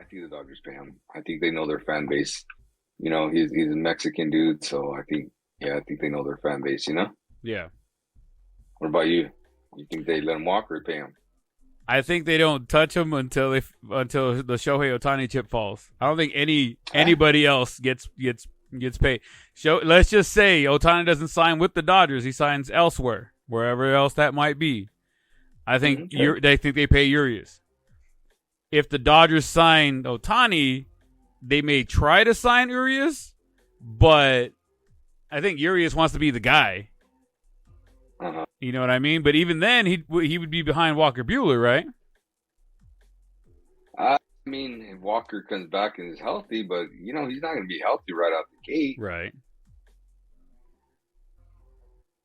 think the Dodgers pay him. I think they know their fan base. He's a Mexican dude, so I think they know their fan base. Yeah. What about you? You think they let him walk or pay him? I think they don't touch him until the Shohei Ohtani chip falls. I don't think anybody else gets paid. Let's just say Ohtani doesn't sign with the Dodgers; he signs elsewhere, wherever else that might be. I think they think they pay Urias. If the Dodgers sign Ohtani, they may try to sign Urias, but I think Urias wants to be the guy. Uh-huh. You know what I mean? But even then, he would be behind Walker Buehler, right? I mean, if Walker comes back and is healthy, but he's not going to be healthy right out the gate, right?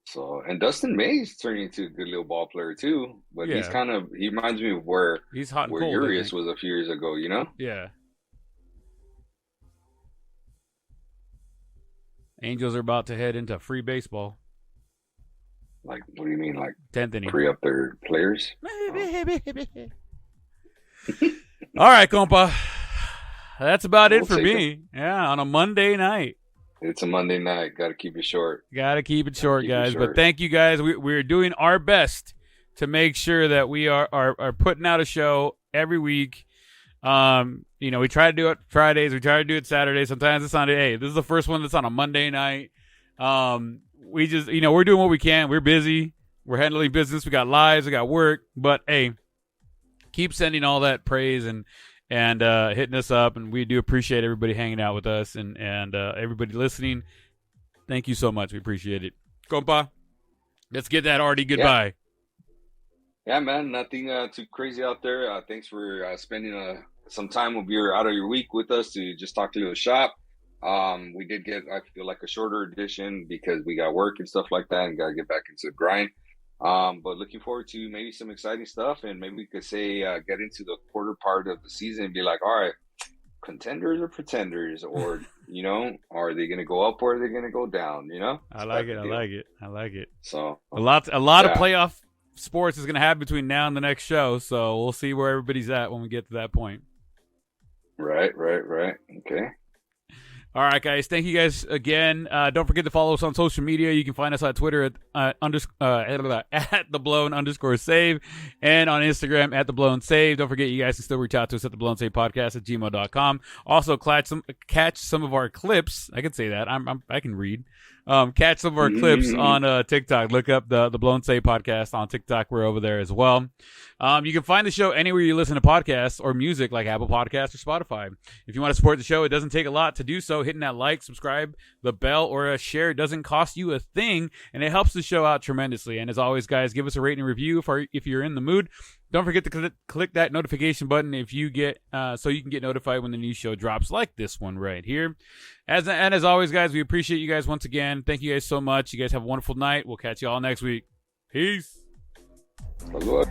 So, and Dustin May's turning into a good little ball player too, but he reminds me of where he's hot and where cold, Urias was a few years ago. Yeah. Angels are about to head into free baseball. Like, what do you mean? Like 10th inning. Free up their players? All right, compa. That's about it for me. Yeah, on a Monday night. It's a Monday night. Got to keep it short. Got to keep it short, guys. But thank you, guys. We're doing our best to make sure that we are putting out a show every week. We try to do it Fridays. We try to do it Saturdays. Sometimes it's Sunday. Hey, this is the first one that's on a Monday night. We just, we're doing what we can. We're busy. We're handling business. We got lives. We got work. But hey, keep sending all that praise and hitting us up. And we do appreciate everybody hanging out with us and everybody listening. Thank you so much. We appreciate it. Compa, let's get that Artie goodbye. Yeah, man. Nothing too crazy out there. Thanks for spending some time of out of your week with us to just talk to the shop. We did get, I feel like, a shorter edition because we got work and stuff like that and got to get back into the grind. But looking forward to maybe some exciting stuff, and maybe we could say get into the quarter part of the season and be like, all right, contenders or pretenders, or are they going to go up or are they going to go down? I like it. So a lot of playoff sports is going to happen between now and the next show, so we'll see where everybody's at when we get to that point. Right. Okay. All right, guys. Thank you guys again. Don't forget to follow us on social media. You can find us on Twitter at at @theblown_save and on Instagram at @theblown_save. Don't forget, you guys can still reach out to us at theblownSavePodcast@gmail.com. Also, catch some of our clips. I can say that. I can read. Catch some of our clips on TikTok. Look up the Blown Save Podcast on TikTok. We're over there as well. You can find the show anywhere you listen to podcasts or music, like Apple Podcasts or Spotify. If you want to support the show, it doesn't take a lot to do so. Hitting that like, subscribe, the bell, or a share doesn't cost you a thing, and it helps the show out tremendously. And as always, guys, give us a rating and review if you're in the mood. Don't forget to click that notification button if you get so you can get notified when the new show drops, like this one right here. As always, guys, we appreciate you guys once again. Thank you guys so much. You guys have a wonderful night. We'll catch you all next week. Peace. Good luck.